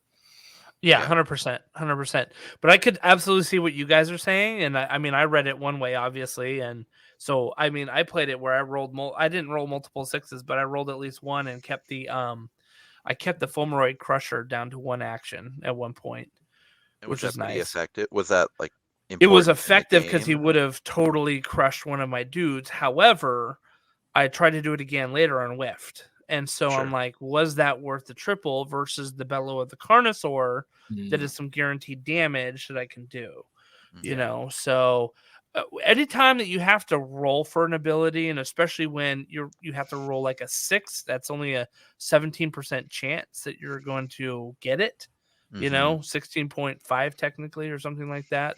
Yeah, 100%, 100%. But I could absolutely see what you guys are saying, and I mean, I read it one way, obviously, and so I mean, I played it where I rolled I didn't roll multiple 6s, but I rolled at least 1 and kept the Fulmoroid Crusher down to 1 action at one point, which was pretty nice. effective. Was that like important? It was effective because he would have totally crushed one of my dudes. However, I tried to do it again later on whiffed. And so I'm like, was that worth the triple versus the Bellow of the Carnosaur that is some guaranteed damage that I can do? You know, so anytime that you have to roll for an ability, and especially when you have to roll like a 6, that's only a 17% chance that you're going to get it. You know, 16.5 technically or something like that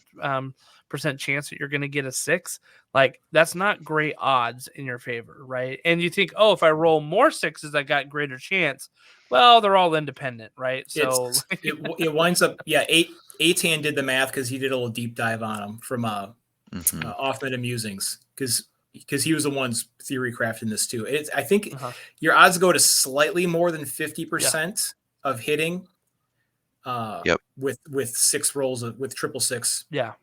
percent chance that you're going to get a 6. Like that's not great odds in your favor, right? And you think, oh, if I roll more 6s, I got greater chance. Well, they're all independent, right? So it winds up, Atan did the math because he did a little deep dive on them from Off Meta Musings because he was the one's theory crafting this too. I think your odds go to slightly more than 50% of hitting. With 6 rolls with triple 6. Yeah.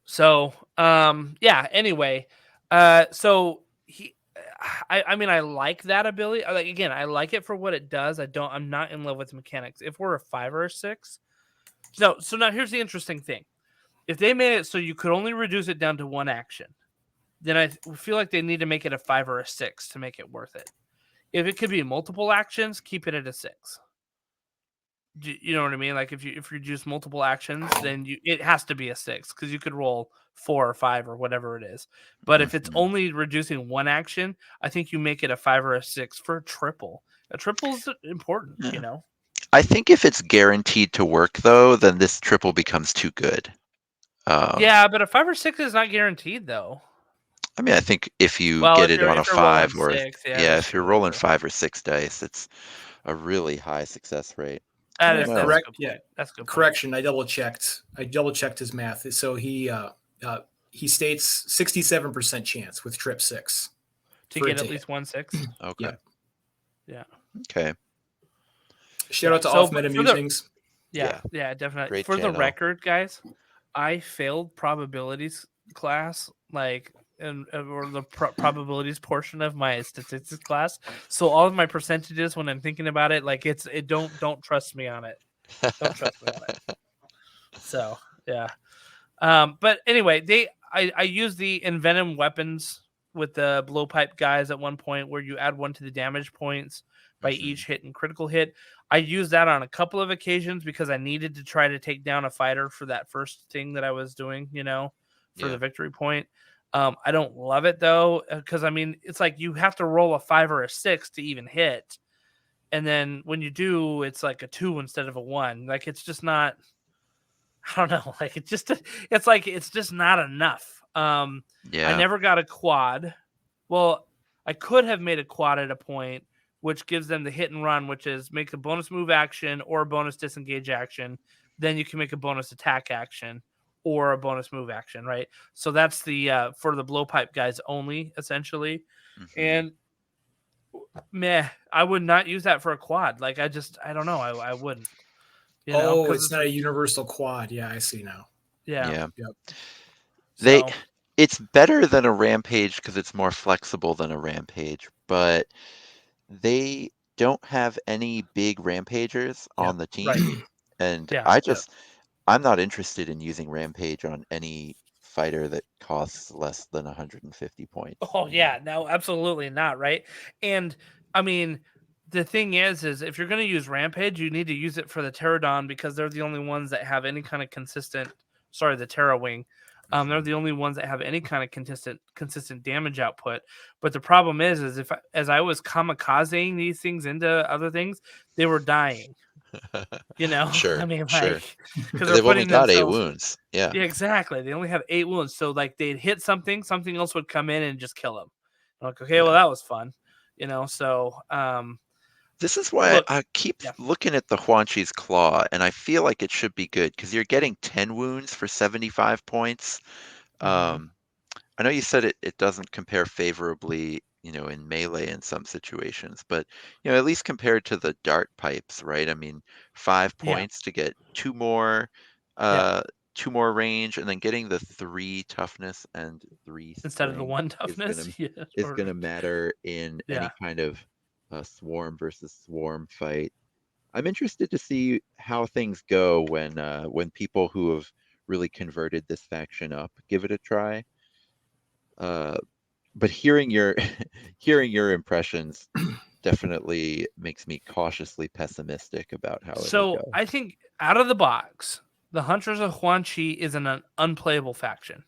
So anyway, so I mean I like that ability. Like again, I like it for what it does. I'm not in love with the mechanics. If we're a 5 or a 6. So now here's the interesting thing. If they made it so you could only reduce it down to 1 action, then I feel like they need to make it a 5 or a 6 to make it worth it. If it could be multiple actions, keep it at a 6. You know what I mean? Like if you reduce multiple actions, then it has to be a 6 because you could roll 4 or 5 or whatever it is. But if it's only reducing 1 action, I think you make it a 5 or a 6 for a triple. A triple is important, you know. I think if it's guaranteed to work though, then this triple becomes too good. Yeah, but a 5 or 6 is not guaranteed though. I mean, I think if you get it on a 5 or 6, if you're rolling 5 or 6 dice, it's a really high success rate. That's correct. That's good. Correction. I double checked his math. So he states 67% chance with trip 6 to get at least 1 6. Okay. Yeah. Okay. Shout out to Off Meta Musings. Yeah, definitely. Great for channel. The record, guys, I failed probabilities class, like, or the probabilities portion of my statistics class. So all of my percentages, when I'm thinking about it, like don't trust me on it. Don't trust me on it. So yeah. But anyway, I use the envenom weapons with the blowpipe guys at one point where you add 1 to the damage points by each hit and critical hit. I used that on a couple of occasions because I needed to try to take down a fighter for that first thing that I was doing, you know, for the victory point. I don't love it though, because I mean, it's like you have to roll a 5 or a 6 to even hit. And then when you do, it's like a 2 instead of a 1. Like it's just not, I don't know. Like it's just not enough. I never got a quad. Well, I could have made a quad at a point, which gives them the hit and run, which is make a bonus move action or a bonus disengage action. Then you can make a bonus attack action or a bonus move action, right? So that's the for the blowpipe guys only, essentially. And meh. I would not use that for a quad. Like I don't know. I wouldn't. Oh, Because it's not a universal quad. Yeah, I see now. yeah. Yeah. Yep. They So it's better than a rampage because it's more flexible than a rampage, but they don't have any big rampagers on Yep. the team. right. And Yeah. I'm not interested in using rampage on any fighter that costs less than 150 points. Oh yeah, no, absolutely not, right? And I mean, the thing is if you're going to use Rampage, you need to use it for the Pterodon because they're the only ones that have any kind of the Terra Wing. They're the only ones that have any kind of consistent damage output. But the problem is as I was kamikazing these things into other things, they were dying. I Sure, mean, sure. like, because they're They've only putting got 8 themselves. wounds. Yeah. Yeah, exactly. They only have 8 wounds, so like they'd hit something else would come in and just kill them. I'm like, okay, well Yeah. that was fun, So This is why look, I keep yeah, looking at the Huanchi's Claw, and I feel like it should be good because you're getting 10 wounds for 75 points. hmm I know you said it doesn't compare favorably, in melee in some situations, but at least compared to the dart pipes, right? I mean, 5 yeah, points to get yeah. uh, two more range, and then getting the 3 toughness and 3 Instead of the strength 1 is gonna toughness, yeah, is or gonna matter in any yeah. kind of swarm versus swarm fight. I'm interested to see how things go when people who have really converted this faction up give it a try. Uh, but hearing your hearing your impressions definitely makes me cautiously pessimistic about how it'll So go. I think out of the box, the Hunters of Huanchi is an unplayable faction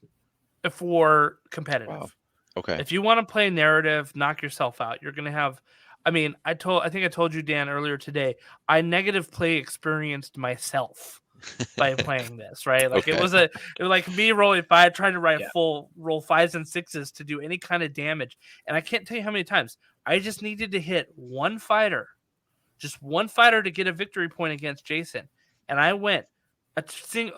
for Wow. competitive. Okay. If you want to play narrative, knock yourself out. You're gonna have. I mean, I think I told you, Dan, earlier today. I negative play experienced myself by playing this, right? Like Okay. it was like me rolling five, trying to write Yeah. full roll 5s and 6s to do any kind of damage, and I can't tell you how many times I just needed to hit just one fighter to get a victory point against Jason, and I went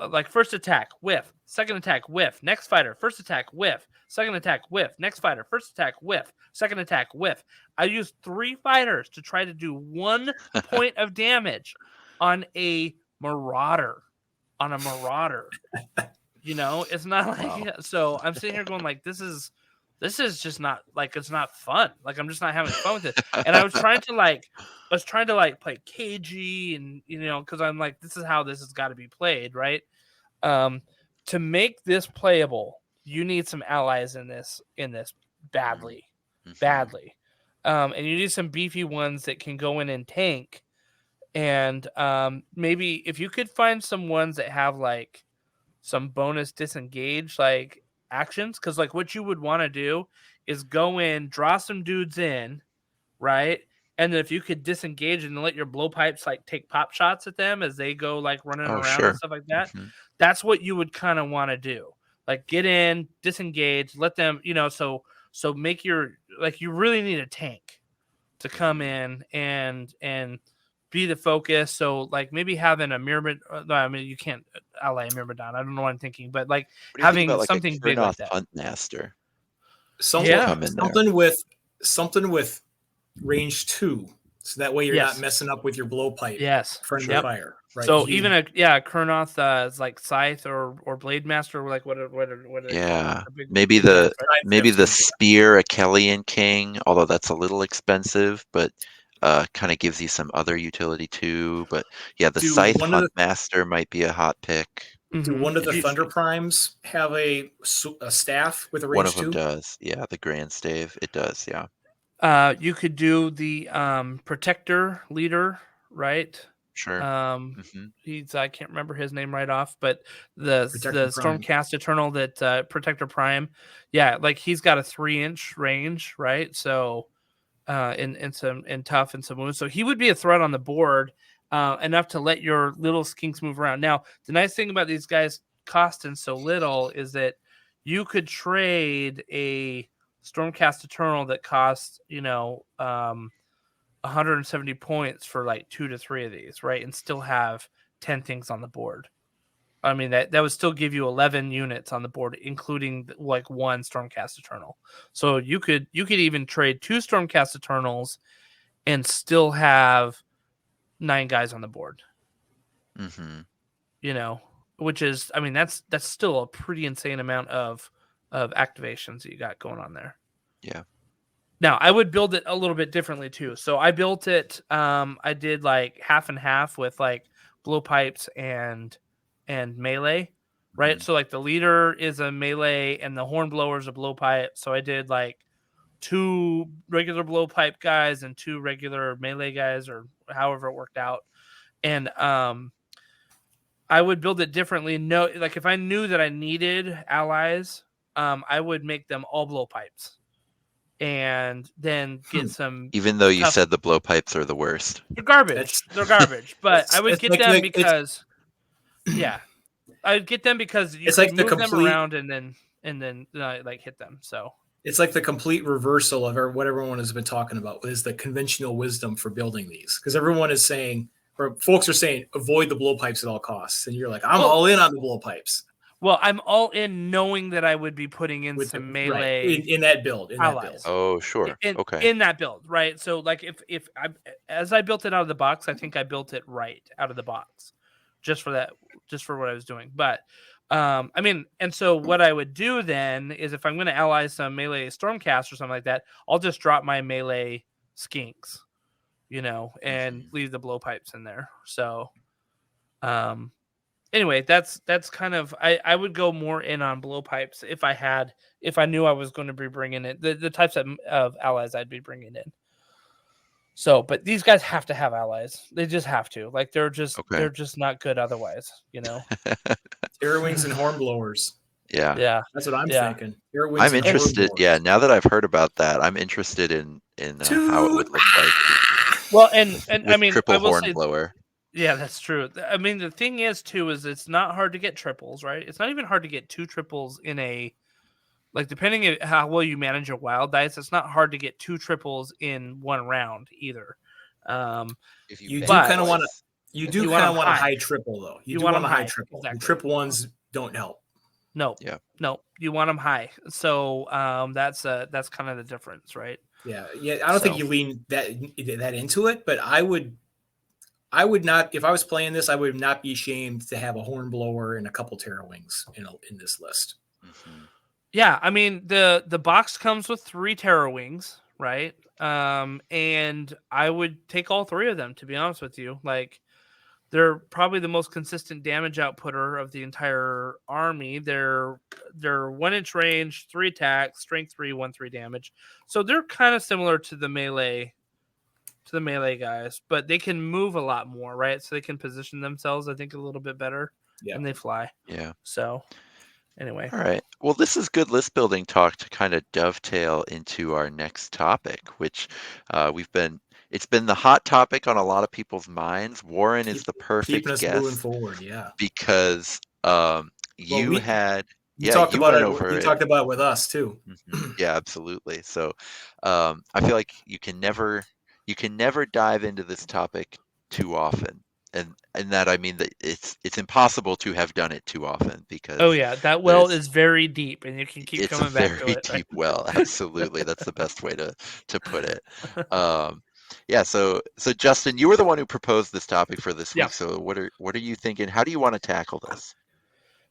like first attack whiff, second attack whiff, next fighter first attack whiff, second attack whiff, next fighter first attack whiff, second attack whiff. I used 3 fighters to try to do 1 point of damage on a marauder. It's not like Wow. so I'm sitting here going like this is just not like it's not fun. Like I'm just not having fun with it. And I was trying to like play cagey and because I'm like this is how this has got to be played, right? To make this playable, you need some allies in this badly. Mhm. Badly. And you need some beefy ones that can go in and tank. And maybe if you could find some ones that have like some bonus disengage like actions, because like what you would want to do is go in, draw some dudes in, right? And then if you could disengage and let your blowpipes like take pop shots at them as they go like running Oh, around and sure. stuff like that, Mhm. that's what you would kind of want to do. Like get in, disengage, let them, so make your like you really need a tank to come in and be the focus. So like maybe having a Myrmidon. No, I mean you can't ally a Myrmidon. I don't know what I'm thinking, but like What do you think having about like a something big like Kurnoth that. Huntmaster to Yeah. come in there? Something with range 2, so that way you're not Yes. messing up with your blowpipe Yes. friendly Yep. fire. Right. So even a Kurnoth is like Scythe or Blade Master, or like what are they called? Yeah. The big Maybe big guys, the right? maybe the Spear Achillean King, although that's a little expensive, but kind of gives you some other utility too. But yeah, the do Scythe one of the Huntmaster might be a hot pick. do Mm-hmm. one of the Thunder Interesting. Primes have a staff with a One of range them 2? does. Yeah, the Grand Stave. It does. Yeah. You could do the Protector leader, right? Sure. Um, Hmm. he's I can't remember his name right off, but the Protector Prime. Stormcast Eternal that Protector Prime, yeah, like he's got a 3-inch range, right? So in some in tough and some wounds, so he would be a threat on the board, enough to let your little skinks move around. Now, the nice thing about these guys costing so little is that you could trade a Stormcast Eternal that costs 170 points for like 2 to 3 of these, right? And still have 10 things on the board. I mean, that would still give you 11 units on the board, including like one Stormcast Eternal. So you could even trade 2 Stormcast Eternals and still have 9 guys on the board. Mm-hmm. You know, which is, I mean, that's still a pretty insane amount of activations that you got going on there. Yeah. Now, I would build it a little bit differently too. So I built it, I did like half and half with like blowpipes and melee, right? Mhm. So like the leader is a melee and the hornblower is a blowpipe. So I did like 2 regular blowpipe guys and 2 regular melee guys, or however it worked out. And I would build it differently. No, like if I knew that I needed allies, I would make them all blowpipes, and then get some. Even though you tough... said the blowpipes are the worst. They're garbage. They're garbage. But I would get them because, yeah, I'd get them because you could move them around and then like hit them. So it's like the complete reversal of what everyone has been talking about is the conventional wisdom for building these, because everyone is saying, or folks are saying, avoid the blowpipes at all costs, and you're like, I'm all in on the blowpipes. Well, I'm all in knowing that I would be putting in some melee in that build. Oh, sure. Okay. In that build, right? So, like, if as I built it out of the box, I think I built it right out of the box, just for what I was doing. But, I mean, and so what I would do then is if I'm going to ally some melee Stormcast or something like that, I'll just drop my melee skinks, and leave the blowpipes in there. So, anyway, that's kind of, I would go more in on blowpipes if I knew I was going to be bringing in the types of allies I'd be bringing in. So, but these guys have to have allies. They just have to. Like, they're just not good otherwise, Terror wings and hornblowers. Yeah. That's what I'm thinking. I'm interested. Yeah, now that I've heard about that, I'm interested in how it would look like. Well, and I mean, triple hornblower. Yeah, that's true. I mean, the thing is, too, is it's not hard to get triples, right? It's not even hard to get 2 triples in a, like, depending on how well you manage your wild dice, it's not hard to get 2 triples in one round either. You do kind of want a high triple, though. You do want a high triple. Exactly. The triple ones don't help. No. Yeah. No, you want them high. So that's kind of the difference, right? Yeah. I don't think you lean that into it, but I would not, if I was playing this, I would not be ashamed to have a hornblower and a couple Terror wings in this list. Mm-hmm. Yeah, I mean the box comes with 3 Terror wings, right? And I would take all 3 of them, to be honest with you. Like, they're probably the most consistent damage outputter of the entire army. They're 1-inch range, 3 attacks, strength 3, 1/3 damage. So they're kind of similar to the melee guys, but they can move a lot more, right? So they can position themselves, I think, a little bit better. Yeah. And they fly. Yeah. So anyway. All right. Well, this is good list building talk to kind of dovetail into our next topic, which it's been the hot topic on a lot of people's minds. Warren is the perfect guest. Moving forward, yeah. Because you talked about it. You talked about it with us too. Mm-hmm. Yeah, absolutely. So I feel like you can never dive into this topic too often. And that, I mean, that it's impossible to have done it too often, because that well is very deep, and you can keep coming back to it. It's a very deep well. Absolutely, that's the best way to put it. So Justin, you were the one who proposed this topic for this week. So what are you thinking? How do you want to tackle this?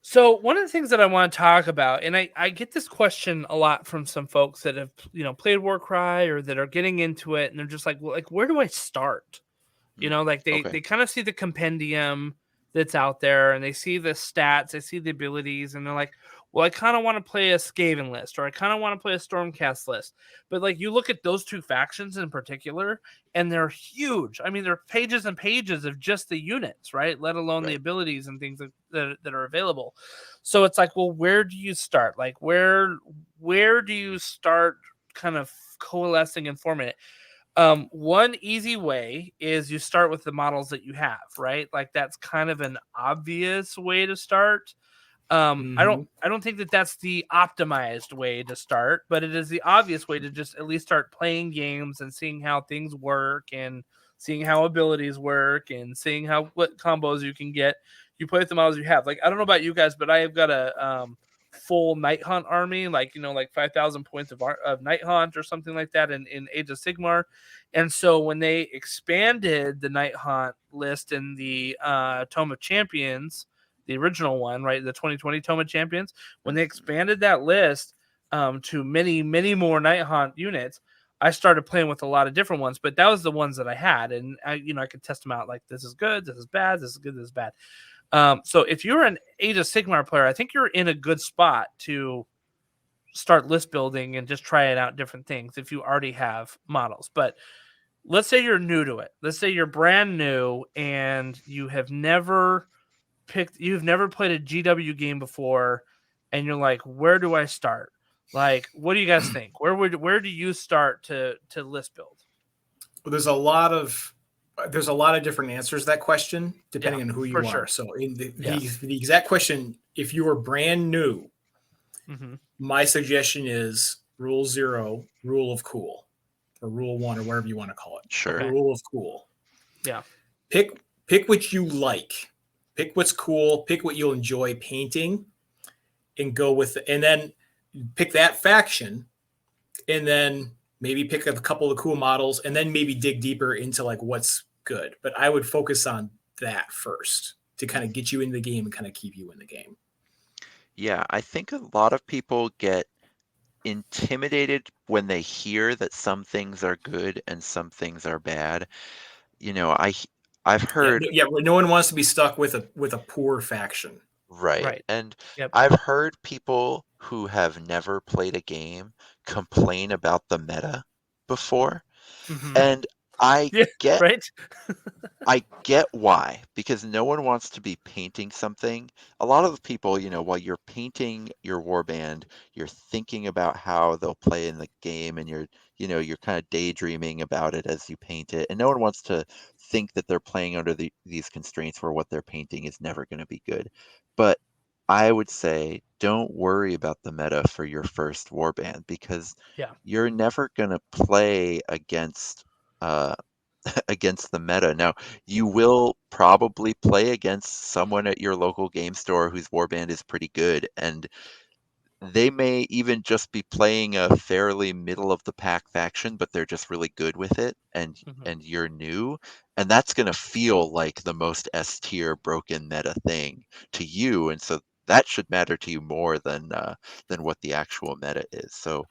So one of the things that I want to talk about, and I get this question a lot from some folks that have played Warcry or that are getting into it, and they're just like, well, like, where do I start? They kind of see the compendium that's out there, and they see the stats, they see the abilities, and they're like, well, I kind of want to play a Skaven list, or I kind of want to play a Stormcast list. But like, you look at those 2 factions in particular, and they're huge. I mean, they're pages and pages of just the units, right? Let alone the abilities and things that are available. So it's like, well, where do you start? Like, where do you start kind of coalescing and forming it? One easy way is you start with the models that you have, right? Like, that's kind of an obvious way to start. I don't think that that's the optimized way to start, but it is the obvious way to just at least start playing games and seeing how things work, and seeing how abilities work, and seeing what combos you can get. you play with the models you have. Like, I don't know about you guys, but I have got a full Night Hunt army, like, like 5,000 points of Night Hunt or something like that in Age of Sigmar. And so when they expanded the Night Hunt list in the Tome of Champions, the original one, right, the 2020 Tome of Champions, when they expanded that list to many, many more Night Hunt units, I started playing with a lot of different ones, but that was the ones that I had. And I could test them out, like, this is good, this is bad, this is good, this is bad. So if you're an Age of Sigmar player, I think you're in a good spot to start list building and just trying out different things if you already have models. But let's say you're new to it. Let's say you're brand new and you've never played a GW game before, and you're like, where do I start? Like, what do you guys think? Where do you start to list build? Well, there's a lot of different answers to that question depending on who you are. Sure. So in the exact question, if you are brand new, my suggestion is rule 0, rule of cool, or rule 1, or whatever you want to call it. Sure. Okay. Rule of cool. Yeah. Pick what you like. Pick what's cool. Pick what you'll enjoy painting, and go with it. And then pick that faction, and then maybe pick a couple of cool models, and then maybe dig deeper into like what's good. But I would focus on that first to kind of get you in the game and kind of keep you in the game. Yeah, I think a lot of people get intimidated when they hear that some things are good and some things are bad. I've heard no one wants to be stuck with a poor faction. Right. And I've heard people who have never played a game complain about the meta before. And I get I get why, because no one wants to be painting something. A lot of the people, while you're painting your warband, you're thinking about how they'll play in the game, and you're kind of daydreaming about it as you paint it. And no one wants to think that they're playing under these constraints where what they're painting is never going to be good. But I would say don't worry about the meta for your first warband, because you're never going to play against the meta. Now, you will probably play against someone at your local game store whose warband is pretty good, and they may even just be playing a fairly middle of the pack faction, but they're just really good with it, and you're new, and that's going to feel like the most S tier broken meta thing to you, and so that should matter to you more than what the actual meta is. So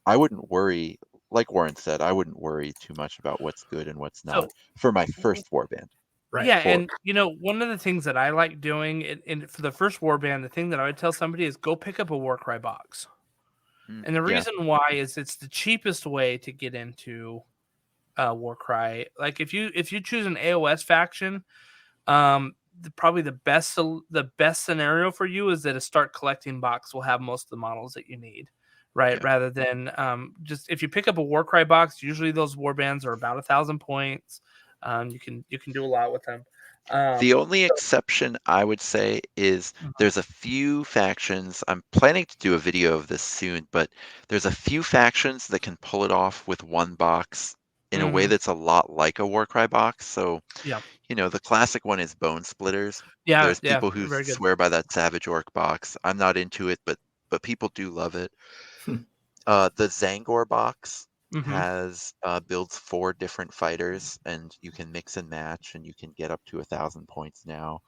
I wouldn't worry. Like Warren said, I wouldn't worry too much about what's good and what's not for my first warband. Right. Yeah, and one of the things that I like doing for the first warband, the thing that I would tell somebody is go pick up a Warcry box. And the reason why is it's the cheapest way to get into Warcry. Like if you choose an AOS faction, probably the best scenario for you is that a start collecting box will have most of the models that you need. Right, rather than just if you pick up a Warcry box, usually those warbands are about 1,000 points. You can do a lot with them. The only exception I would say is there's a few factions. I'm planning to do a video of this soon, but there's a few factions that can pull it off with one box in a way that's a lot like a Warcry box. So, the classic one is Bone Splitters. There's people who swear by that Savage Orc box. I'm not into it, but people do love it. The Zangor box has builds 4 different fighters, and you can mix and match, and you can get up to 1,000 points now.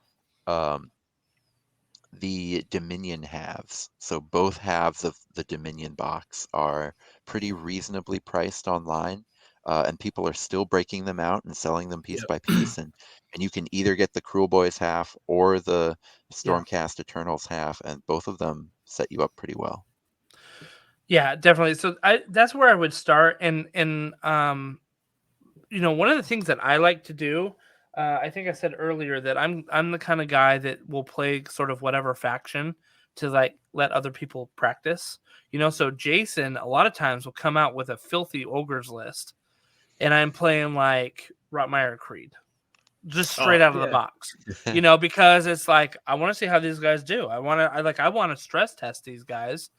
The Dominion halves, so both halves of the Dominion box are pretty reasonably priced online, and people are still breaking them out and selling them piece by piece, and you can either get the Cruel Boys half or the Stormcast Eternals half, and both of them set you up pretty well. Yeah, definitely. So that's where I would start. And one of the things that I like to do, I think I said earlier that I'm the kind of guy that will play sort of whatever faction to like let other people practice. So Jason a lot of times will come out with a filthy ogres list, and I'm playing like Rotmire Creed, just straight out of the box. Because it's like I want to see how these guys do. I want to stress test these guys.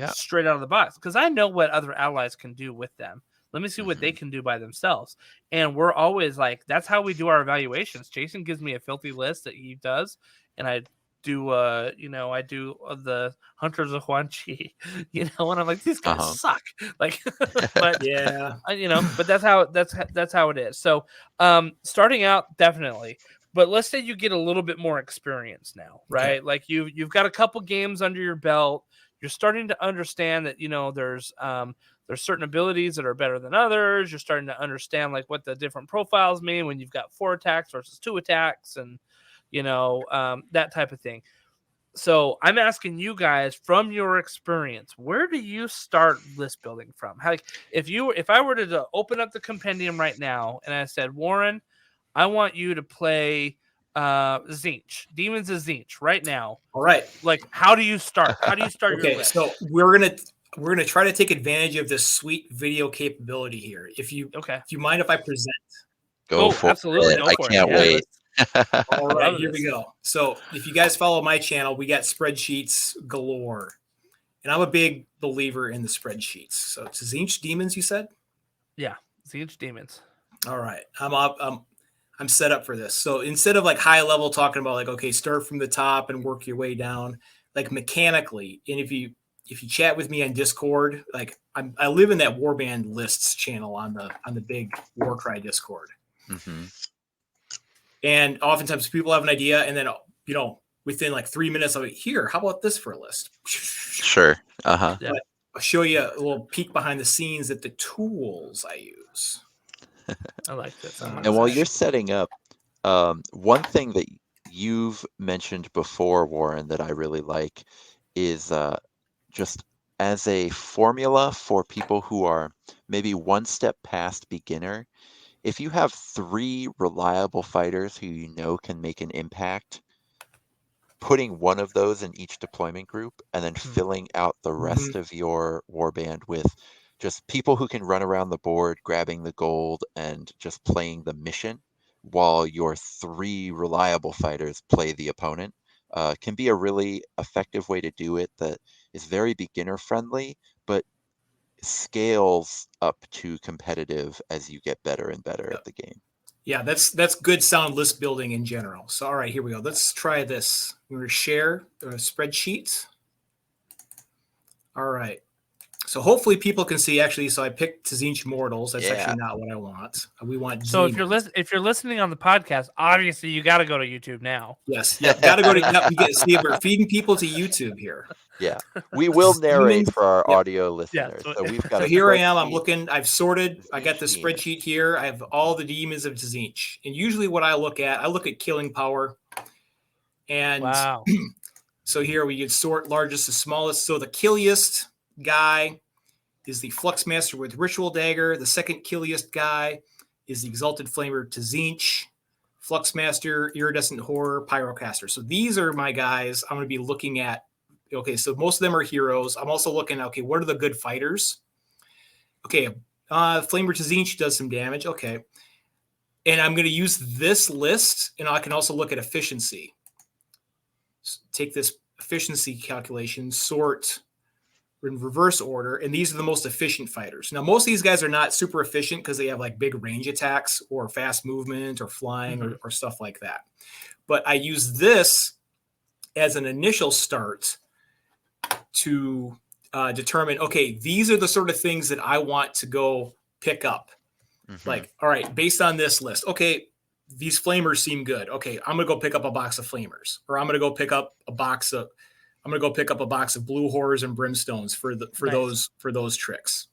Straight out of the box, because I know what other allies can do with them. Let me see what they can do by themselves. And we're always like, that's how we do our evaluations. Jason gives me a filthy list that he does, and I do I do the Hunters of Huanchi, and I'm like, these guys suck. Like, but yeah, but that's how it is. So starting out, definitely. But let's say you get a little bit more experience now, right? Okay. Like you've got a couple games under your belt. You're starting to understand that there's certain abilities that are better than others. You're starting to understand like what the different profiles mean when you've got 4 attacks versus 2 attacks, and that type of thing. So I'm asking you guys, from your experience, where do you start list building from? How, if I were to open up the compendium right now and I said, Warren, I want you to play Tzeentch, Demons of Tzeentch right now. All right. Like, how do you start? How do you start your list? So we're gonna try to take advantage of this sweet video capability here. If you mind if I present? Go for absolutely. it. Go I for can't it. wait. All right, here we go. So if you guys follow my channel, we got spreadsheets galore. And I'm a big believer in the spreadsheets. So it's Tzeentch Demons, you said? Yeah, Tzeentch Demons. All right. I'm set up for this. So instead of like high level talking about like, okay, start from the top and work your way down, like mechanically, and if you chat with me on Discord, like I live in that warband lists channel on the big Warcry Discord. Mm-hmm. And oftentimes people have an idea, and then within like 3 minutes, I'm like, here, how about this for a list? Sure. Yeah. But I'll show you a little peek behind the scenes at the tools I use. I like this. And while you're setting up, one thing that you've mentioned before, Warren, that I really like is just as a formula for people who are maybe one step past beginner. If you have 3 reliable fighters who you know can make an impact, putting one of those in each deployment group and then filling out the rest of your warband with just people who can run around the board, grabbing the gold and just playing the mission while your 3 reliable fighters play the opponent, can be a really effective way to do it that is very beginner friendly, but scales up to competitive as you get better and better at the game. Yeah, that's good sound list building in general. So all right, here we go. Let's try this. We're going to share a spreadsheet. All right. So hopefully people can see. Actually, so I picked Tzeentch Mortals. That's actually not what I want. We want. So Demons. if you're listening on the podcast, obviously you got to go to YouTube now. Yes, got to go to. See, we're feeding people to YouTube here. Yeah, we will narrate for our audio listeners. Yeah, so we've got. So here I am. I'm looking. I've sorted. I got the spreadsheet here. I have all the demons of Tzeentch, and usually what I look at killing power. And wow. So here we can sort largest to smallest. So the killiest guy is the Fluxmaster with Ritual Dagger. The second killiest guy is the Exalted Flamer Tzeentch, Fluxmaster, Iridescent Horror, Pyrocaster. So these are my guys I'm going to be looking at. Okay, so most of them are heroes. I'm also looking at, okay, what are the good fighters? Okay, Flamer Tzeentch does some damage. Okay. And I'm going to use this list, and I can also look at efficiency. So take this efficiency calculation, sort in reverse order, and these are the most efficient fighters. Now, most of these guys are not super efficient because they have like big range attacks or fast movement or flying or stuff like that. But I use this as an initial start to determine, okay, these are the sort of things that I want to go pick up. Like, all right, based on this list, okay, these flamers seem good. Okay, I'm gonna go pick up a box of flamers, or I'm gonna go pick up a box of blue horrors and brimstones for those tricks.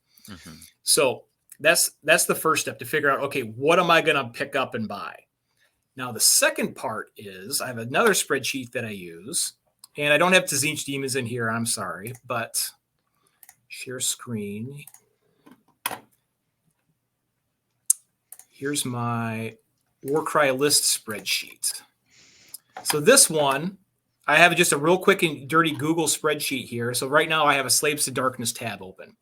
So that's the first step, to figure out, okay, what am I gonna pick up and buy? Now the second part is I have another spreadsheet that I use, and I don't have Tzeentch Demons in here, I'm sorry, but share screen. Here's my Warcry list spreadsheet. So this one, I have just a real quick and dirty Google spreadsheet here. So right now I have a Slaves to Darkness tab open.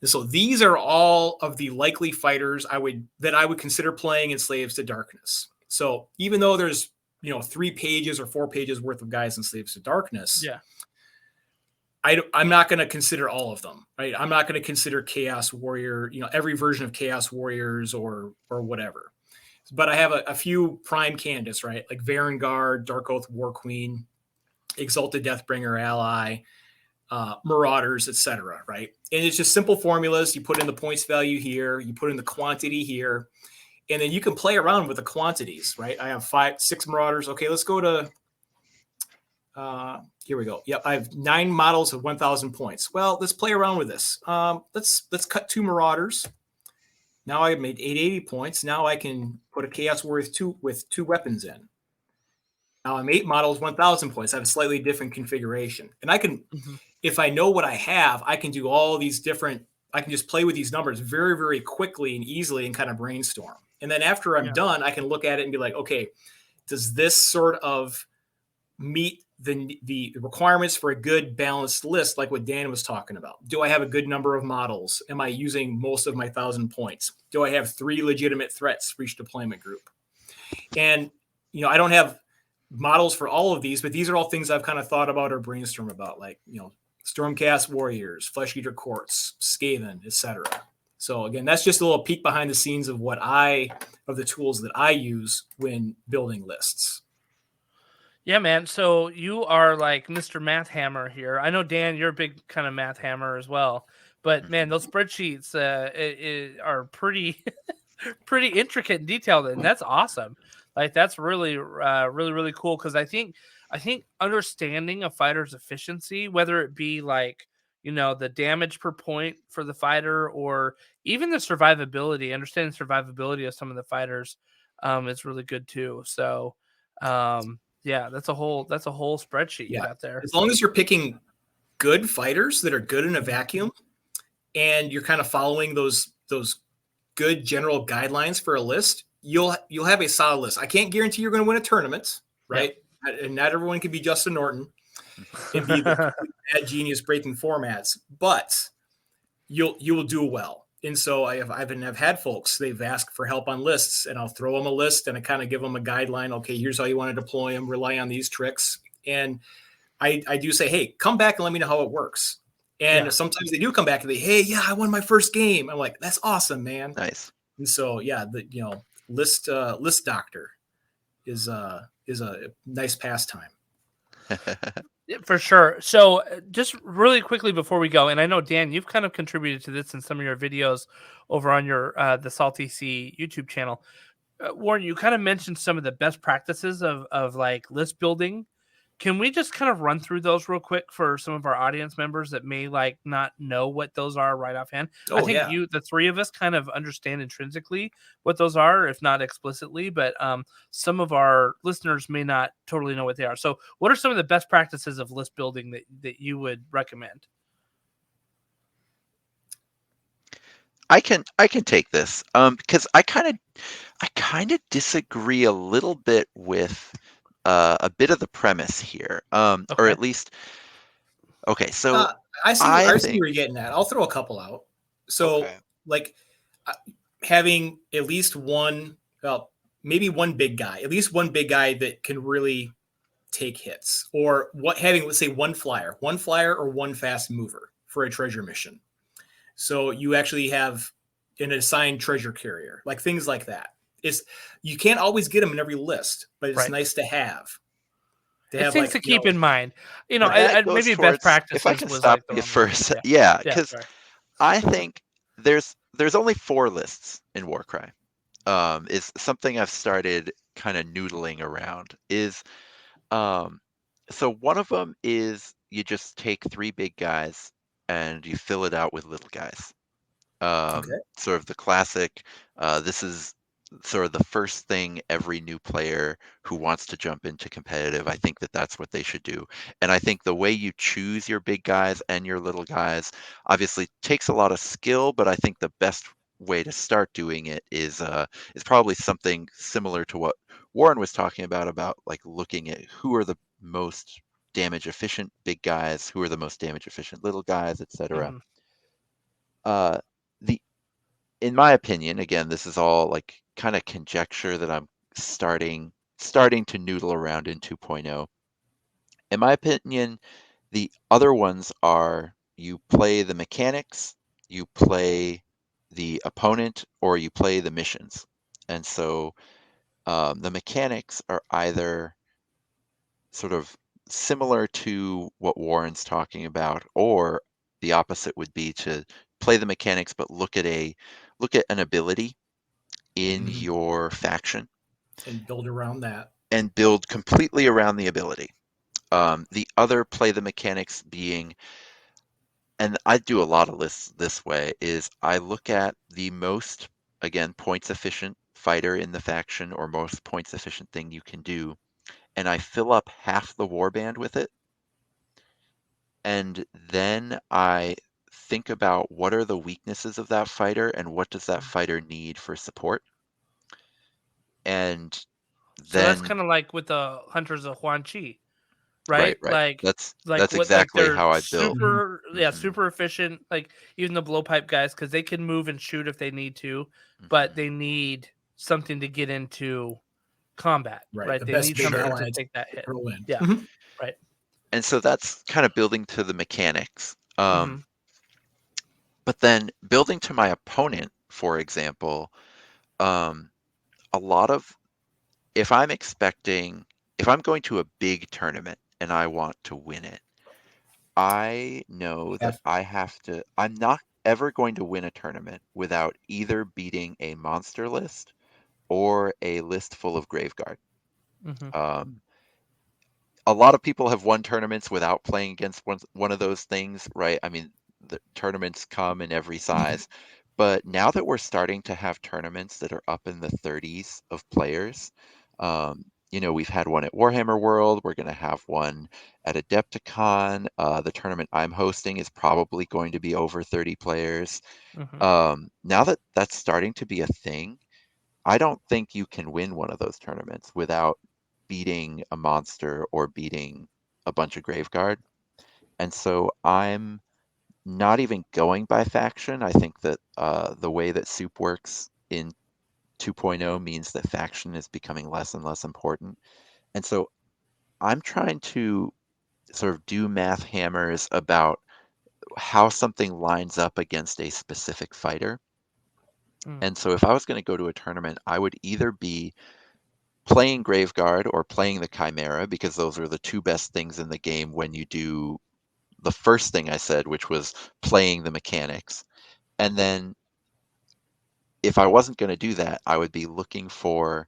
And so these are all of the likely fighters I would consider playing in Slaves to Darkness. So even though there's 3 pages or 4 pages worth of guys in Slaves to Darkness, I'm not going to consider all of them, right? I'm not going to consider Chaos Warrior, every version of Chaos Warriors or whatever. But I have a few prime candidates, right? Like Varangard, Dark Oath War Queen, Exalted Deathbringer Ally, Marauders, etc. Right? And it's just simple formulas. You put in the points value here, you put in the quantity here, and then you can play around with the quantities, right? I have 6 Marauders. Okay, let's go to here we go. Yep, I have 9 models of 1,000 points. Well, let's play around with this. Let's cut 2 Marauders. Now I made 880 points. Now I can put a Chaos Warrior with 2 weapons in. Now I'm 8 models, 1,000 points. I have a slightly different configuration, and I can, if I know what I have, I can do all these different. I can just play with these numbers very, very quickly and easily, and kind of brainstorm. And then after I'm done, I can look at it and be like, okay, does this sort of meet the requirements for a good balanced list, like what Dan was talking about? Do I have a good number of models? Am I using most of my 1,000 points? Do I have 3 legitimate threats for each deployment group? And I don't have models for all of these, but these are all things I've kind of thought about or brainstorm about, like Stormcast Warriors, Flesh Eater Courts, Skaven, etc. So again, that's just a little peek behind the scenes of the tools that I use when building lists. Yeah, man. So you are like Mr. Math Hammer here. I know, Dan, you're a big kind of math hammer as well. But man, those spreadsheets are pretty pretty intricate and detailed, and that's awesome. Like that's really really cool, because I think understanding a fighter's efficiency, whether it be like the damage per point for the fighter, or even the survivability, understanding the survivability of some of the fighters, is really good too. So yeah, that's a whole spreadsheet you got there. As long as you're picking good fighters that are good in a vacuum, and you're kind of following those good general guidelines for a list, you'll have a solid list. I can't guarantee you're going to win a tournament, right? Yep. And not everyone can be Justin Norton and be the bad genius breaking formats, but you will do well. And so I've had folks, they've asked for help on lists, and I'll throw them a list and I kind of give them a guideline. Okay, here's how you want to deploy them, rely on these tricks. And I do say, hey, come back and let me know how it works. And sometimes they do come back and they, hey, yeah, I won my first game. I'm like, that's awesome, man. Nice. And so, yeah, list doctor is a nice pastime. For sure. So just really quickly before we go, and I know, Dan, you've kind of contributed to this in some of your videos over on your the Salty Sea YouTube channel. Warren, you kind of mentioned some of the best practices of like list building. Can we just kind of run through those real quick for some of our audience members that may like not know what those are right offhand? I think the 3 of us kind of understand intrinsically what those are, if not explicitly, but some of our listeners may not totally know what they are. So what are some of the best practices of list building that you would recommend? I can take this because I kind of disagree a little bit with a bit of the premise here, or at least, okay. So I see where you're getting at. I'll throw a couple out. So like having at least one, maybe one big guy, that can really take hits, or having, let's say, one flyer or one fast mover for a treasure mission. So you actually have an assigned treasure carrier, like things like that. You can't always get them in every list, but it's nice to have. It's things to keep in mind. Maybe best practices. If I can stop you first, because I think there's only 4 lists in Warcry. Is something I've started kind of noodling around. So one of them is you just take 3 big guys and you fill it out with little guys. Sort of the classic. This is sort of the first thing every new player who wants to jump into competitive, I think that's what they should do. And I think the way you choose your big guys and your little guys obviously takes a lot of skill, but I think the best way to start doing it is probably something similar to what Warren was talking about like looking at who are the most damage efficient big guys, who are the most damage efficient little guys, etc. In my opinion, again, this is all like kind of conjecture that I'm starting to noodle around in 2.0. In my opinion, the other ones are you play the mechanics, you play the opponent, or you play the missions. And so The mechanics are either sort of similar to what Warren's talking about, or the opposite would be to play the mechanics but look at an ability in Mhm. your faction And build around that. and build completely around the ability. The other play the mechanics being, and I do a lot of lists this way, is I look at the most, again, points efficient fighter in the faction or most points efficient thing you can do, and I fill up half the warband with it. And then I think about what are the weaknesses of that fighter and what does that fighter need for support. And So that's then, kind of like with the Hunters of Huanchi, right? right. Like That's what? Like exactly they're how I built. Mhm. Mhm, super efficient. Like even the blowpipe guys, because they can move and shoot if they need to, but mhm. they need something to get into combat, Right. right? The They best need big something to allies take that hit. throw in. Yeah, Mhm. right. And so that's kind of building to the mechanics. Hmm. But then building to my opponent, for example, um, a lot of if I'm expecting, if I'm going to a big tournament and I want to win it, I know that I'm not ever going to win a tournament without either beating a monster list or a list full of Graveguard. Hmm. Um, a lot of people have won tournaments without playing against one of those things, right? I mean, the tournaments come in every size, but now that we're starting to have tournaments that are up in the 30s of players, we've had one at Warhammer World. We're going to have one at Adepticon. The tournament I'm hosting is probably going to be over 30 players. Hmm. Now that that's starting to be a thing, I don't think you can win one of those tournaments without beating a monster or beating a bunch of Graveguard. And so I'm not even going by faction. I think that the way that soup works in 2.0 means that faction is becoming less and less important. And so I'm trying to sort of do math hammers about how something lines up against a specific fighter. And so if I was going to go to a tournament, I would either be playing Graveguard or playing the Chimera, because those are the two best things in the game when you do the first thing I said, which was playing the mechanics. And then if I wasn't going to do that, I would be looking for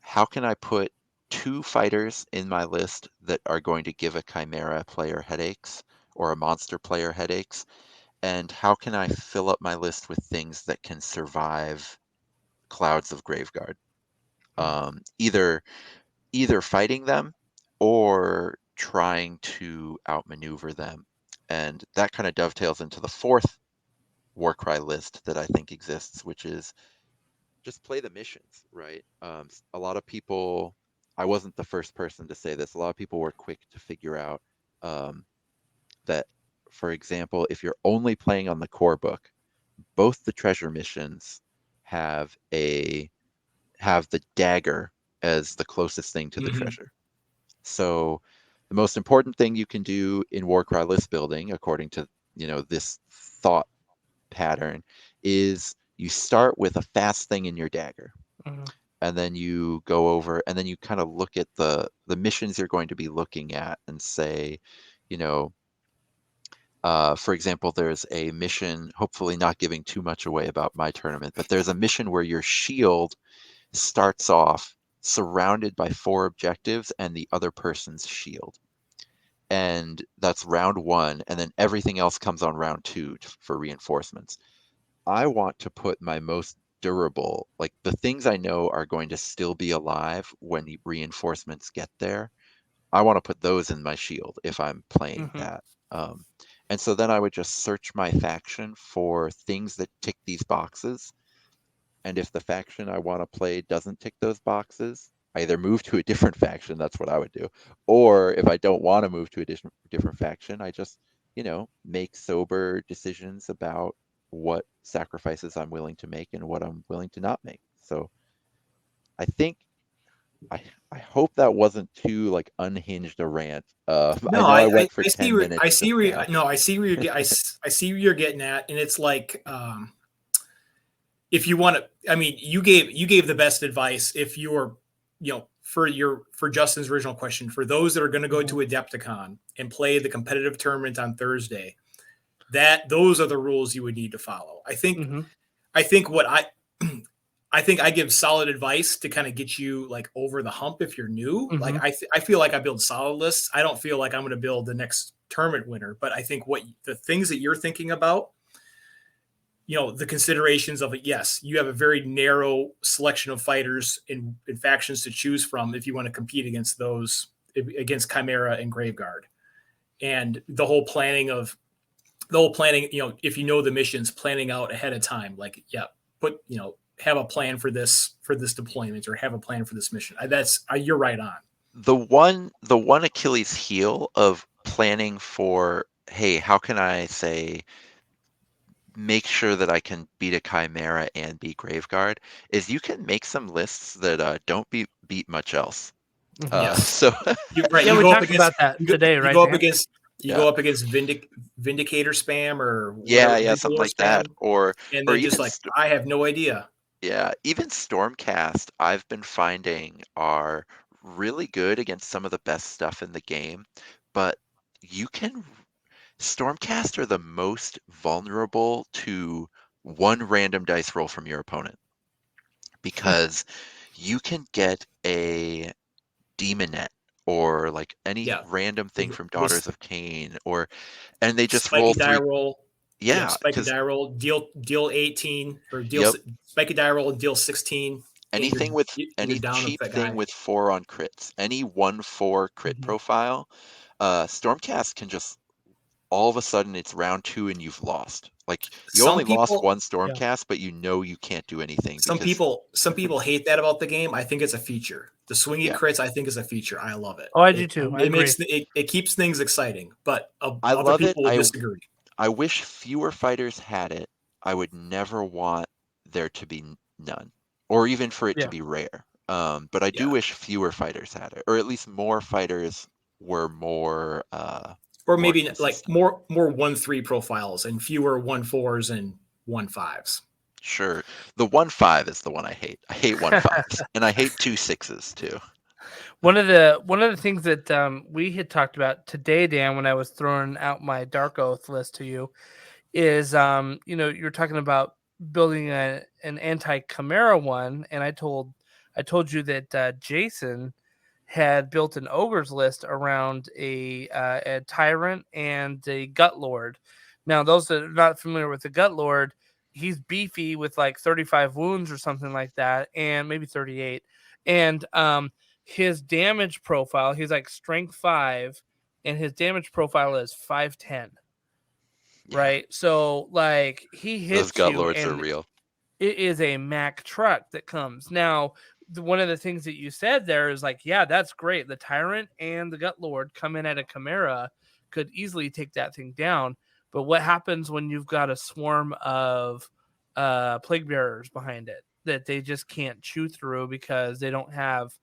how can I put two fighters in my list that are going to give a Chimera player headaches or a monster player headaches, and how can I fill up my list with things that can survive clouds of Graveguard? Either fighting them or trying to outmaneuver them. And that kind of dovetails into the fourth Warcry list that I think exists, which is just play the missions, right? A lot of people, I wasn't the first person to say this, a lot of people were quick to figure out um, that, for example, if you're only playing on the core book, both the treasure missions have the dagger as the closest thing to the Mhm. treasure. So the most important thing you can do in Warcry list building, according to this thought pattern, is you start with a fast thing in your dagger, Hmm. and then you go over, and then you kind of look at the missions you're going to be looking at, and say, you know, for example, there's a mission. Hopefully, not giving too much away about my tournament, but there's a mission where your shield starts off surrounded by 4 objectives and the other person's shield. And that's round 1, and then everything else comes on round 2 for reinforcements. I want to put my most durable, like the things I know are going to still be alive when the reinforcements get there. I want to put those in my shield if I'm playing Hmm. that. Um, and so then I would just search my faction for things that tick these boxes, and if the faction I want to play doesn't tick those boxes, I either move to a different faction, that's what I would do. Or if I don't want to move to a different faction, I just, make sober decisions about what sacrifices I'm willing to make and what I'm willing to not make. So I think I I hope that wasn't too like unhinged a rant. I No, know I went for I see 10 where I minutes see just where now. no, I see where I see where you're getting at, and it's like if you want to, I mean, you gave the best advice. If you're, for Justin's original question, for those that are going to go to Adepticon and play the competitive tournament on Thursday, those are the rules you would need to follow. I think I think I give solid advice to kind of get you like over the hump if you're new. Like I feel like I build solid lists. I don't feel like I'm going to build the next tournament winner, but I think the things that you're thinking about, the considerations of it. Yes, you have a very narrow selection of fighters and factions to choose from if you want to compete against against Chimera and Graveguard, and the whole planning, if you know the missions, planning out ahead of time, like, have a plan for this deployment or have a plan for this mission. You're right on. The one Achilles heel of planning for, hey, how can I say make sure that I can beat a Chimera and beat Graveguard is you can make some lists that don't beat much else. So right, yeah, we talked about that today, right? Go up against Vindicator spam or whatever, something like that, and then just like I have no idea. Yeah, even Stormcast I've been finding are really good against some of the best stuff in the game, but Stormcast are the most vulnerable to one random dice roll from your opponent because you can get a Demonet or like any random thing from Daughters of Cain and they just roll die roll. Spiky because die roll, deal 18 or deal spiky die roll and deal 16. Anything with any cheap thing with 4 on crits, any 1/4 crit profile, Stormcast can just all of a sudden it's round 2 and you've lost. Like you only lost one Stormcast, but you can't do anything. Some people hate that about the game. I think it's a feature. The swingy crits, I think, is a feature. I love it. Oh, I do too. I agree. It keeps things exciting, but I other love people it. will disagree. I wish fewer fighters had it. I would never want there to be none, or even for it to be rare. But I do wish fewer fighters had it, or at least more fighters were more. Or maybe consistent. Like more 1/3 profiles and fewer 1/4s and 1/5s. Sure, the 1/5 is the one I hate. I hate 1/5s, and I hate 2/6s too. One of the things that we had talked about today, Dan, when I was throwing out my Dark Oath list to you, is you're talking about building an anti-Chimera one, and I told you that Jason had built an ogres list around a tyrant and a gut lord. Now, those that are not familiar with the gut lord, he's beefy with like 35 wounds or something like that, and maybe 38, and his damage profile, he's like strength 5, and his damage profile is 510. Right, so like he hits those gut you, lords and are real. It is a Mack truck that comes. Now, one of the things that you said there is like, yeah, that's great. The tyrant and the gut lord come in at a Chimera, could easily take that thing down. But what happens when you've got a swarm of plague bearers behind it that they just can't chew through because they don't have,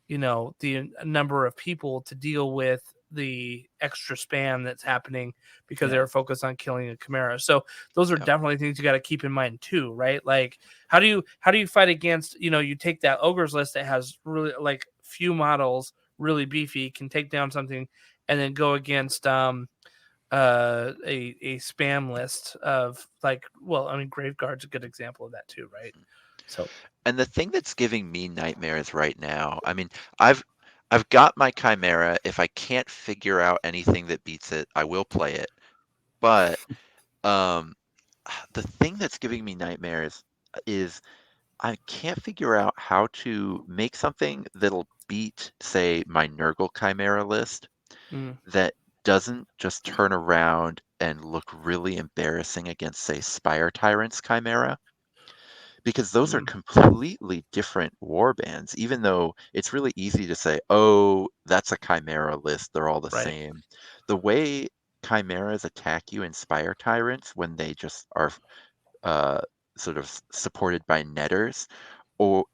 the number of people to deal with the extra spam that's happening because they're focused on killing a Chimera. So those are definitely things you got to keep in mind too, right? Like how do you fight against, you take that ogres list that has really like few models, really beefy, can take down something, and then go against a spam list of like, well, I mean, Graveguard's a good example of that too, right? So, and the thing that's giving me nightmares right now, I mean, I've got my Chimera. If I can't figure out anything that beats it, I will play it. But the thing that's giving me nightmares is I can't figure out how to make something that'll beat, say, my Nurgle Chimera list that doesn't just turn around and look really embarrassing against, say, Spire Tyrant's Chimera. Because those are completely different warbands, even though it's really easy to say, oh, that's a Chimera list, they're all the same. The way Chimeras attack you in Spire Tyrants when they just are sort of supported by netters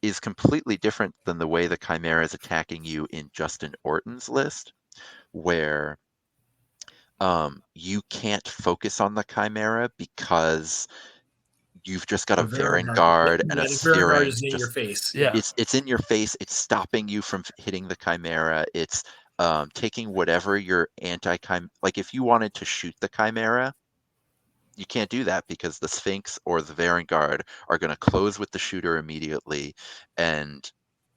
is completely different than the way the Chimera is attacking you in Justin Orton's list, where you can't focus on the Chimera because you've just got a Varangard. Varangard and a The Varangard is Spherings. in your Just face. Yeah. it's in your face. It's stopping you from hitting the Chimera. It's taking whatever your like if you wanted to shoot the Chimera, you can't do that because the Sphinx or the Varangard are going to close with the shooter immediately, and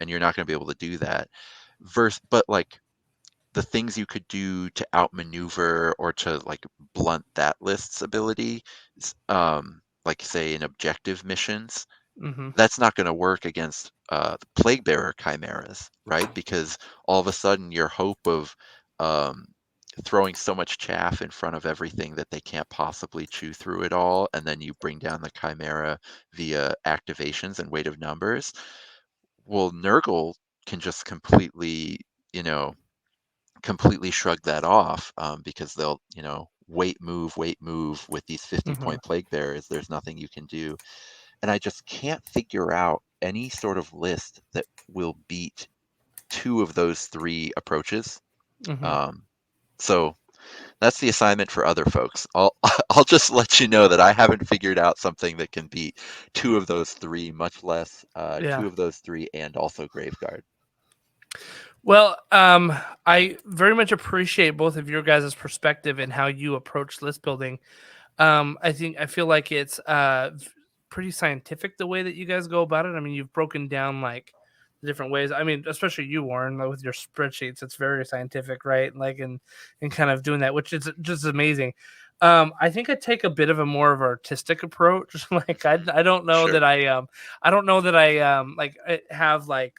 you're not going to be able to do that. But like the things you could do to outmaneuver or to like blunt that list's ability, like say in objective missions, Mm-hmm. that's not going to work against the Plague Bearer Chimeras, right? Because all of a sudden your hope of um, throwing so much chaff in front of everything that they can't possibly chew through it all, and then you bring down the Chimera via activations and weight of numbers. Well, Nurgle can just completely, completely shrug that off because they'll, wait, move with these 50-point Plague Bearers. There's nothing you can do. And I just can't figure out any sort of list that will beat two of those three approaches. So that's the assignment for other folks. I'll just let you know that I haven't figured out something that can beat two of those three, much less two of those three and also Graveguard. Well, I very much appreciate both of your guys' perspective and how you approach list building. I feel like it's pretty scientific the way that you guys go about it. I mean, you've broken down like the different ways. I mean, especially you, Warren, like, with your spreadsheets, it's very scientific, right? Like, and kind of doing that, which is just amazing. I think I take a bit of a more of artistic approach. Like, I don't know that I don't know that I like I have like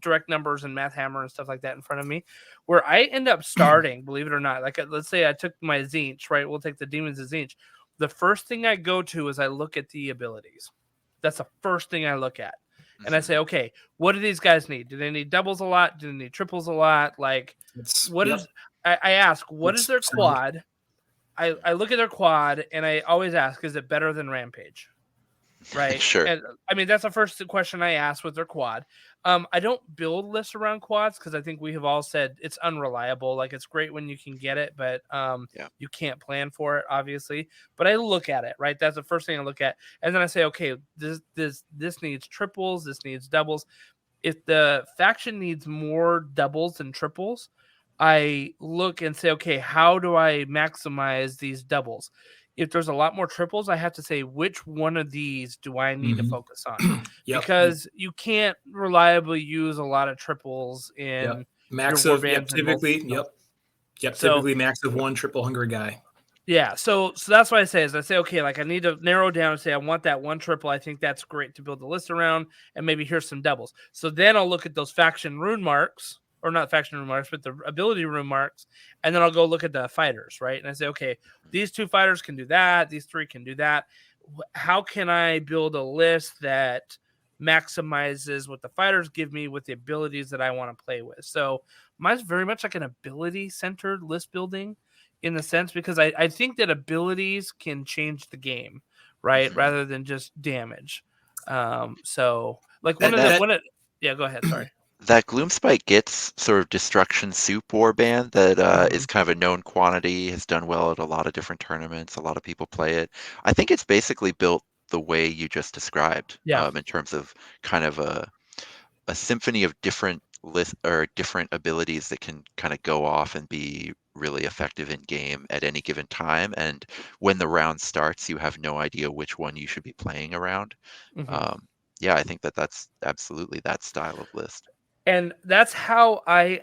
direct numbers and math hammer and stuff like that in front of me, where I end up starting, believe it or not, like let's say I took my Tzeentch, right? We'll take the Demons of Tzeentch. The first thing I go to is I look at the abilities. That's the first thing I look at. And I say, okay, what do these guys need? Do they need doubles a lot? Do they need triples a lot? Like, I ask, what is their quad? I look at their quad and I always ask, is it better than Rampage? Right. Sure. And I mean, that's the first question I ask with their quad. I don't build lists around quads because I think we have all said it's unreliable. Like, it's great when you can get it, but you can't plan for it, obviously. But I look at it, right? That's the first thing I look at. And then I say, okay, this needs triples, this needs doubles. If the faction needs more doubles than triples, I look and say, okay, how do I maximize these doubles? If there's a lot more triples, I have to say, which one of these do I need to focus on? Because you can't reliably use a lot of triples in max your of warbands. Typically, typically max of one triple hungry guy. Yeah, so that's what I say is I say, okay, like I need to narrow down and say I want that one triple. I think that's great to build the list around, and maybe here's some doubles. So then I'll look at those faction rune marks, or not faction rune marks, but the ability rune marks, and then I'll go look at the fighters, right? And I say, okay, these two fighters can do that, these three can do that. How can I build a list that maximizes what the fighters give me with the abilities that I want to play with? So mine's very much like an ability-centered list building, in the sense, because I think that abilities can change the game, right? Rather than just damage. So like yeah, go ahead. Sorry. That Gloomspite gets sort of destruction soup warband that is kind of a known quantity, has done well at a lot of different tournaments. A lot of people play it. I think it's basically built the way you just described, in terms of kind of a symphony of different different abilities that can kind of go off and be really effective in game at any given time. And when the round starts, you have no idea which one you should be playing around. Yeah, I think that's absolutely that style of list. And that's how I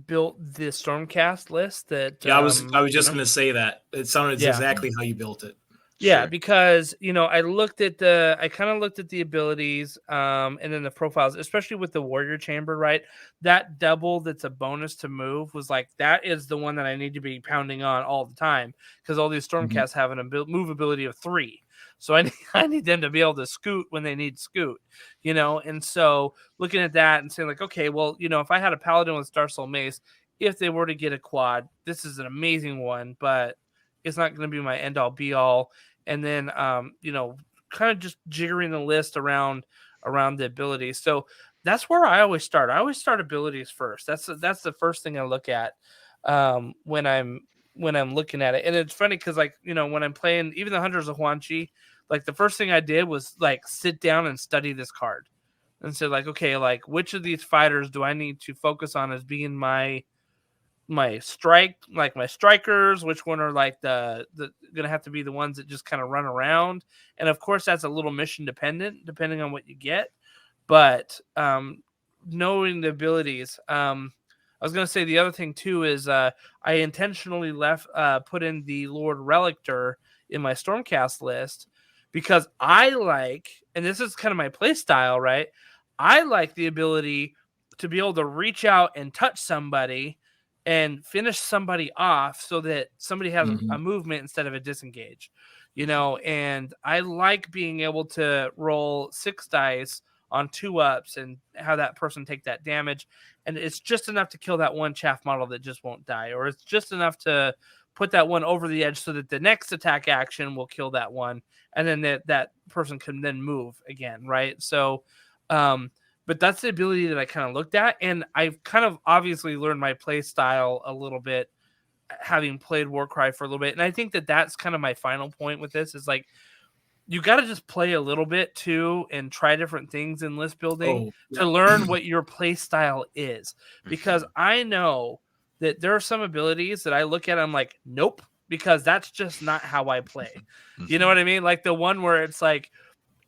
built the Stormcast list. That I was just going to say that it sounded exactly how you built it. Yeah, Sure. because I kind of looked at the abilities, and then the profiles, especially with the warrior chamber, right? That double that's a bonus to move was like, that is the one that I need to be pounding on all the time, because all these Stormcasts have an move ability of 3. So I need them to be able to scoot when they need scoot, and so looking at that and saying like, okay, well, if I had a paladin with Star Soul Mace, if they were to get a quad, this is an amazing one, but it's not going to be my end all be all. And then, kind of just jiggering the list around the abilities. So that's where I always start. I always start abilities first. That's the first thing I look at when I'm when I'm looking at it. And it's funny because, like, you know, when I'm playing even the Hunters of Huanchi, like the first thing I did was like sit down and study this card and said, like, okay, like which of these fighters do I need to focus on as being my strike, like my strikers, which one are like the gonna have to be the ones that just kind of run around. And of course that's a little mission dependent depending on what you get, but knowing the abilities. I was gonna say the other thing too is I intentionally put in the Lord Relictor in my Stormcast list because I like, and this is kind of my play style, right? I like the ability to be able to reach out and touch somebody and finish somebody off so that somebody has a movement instead of a disengage, you know. And I like being able to roll 6 dice on 2-ups and have that person take that damage, and it's just enough to kill that one chaff model that just won't die, or it's just enough to put that one over the edge so that the next attack action will kill that one, and then that person can then move again, right? So but that's the ability that I kind of looked at, and I've kind of obviously learned my play style a little bit, having played Warcry for a little bit. And I think that that's kind of my final point with this is like, you got to just play a little bit too and try different things in list building to learn what your play style is. Because I know that there are some abilities that I look at, I'm like, nope, because that's just not how I play. You know what I mean? Like the one where it's like,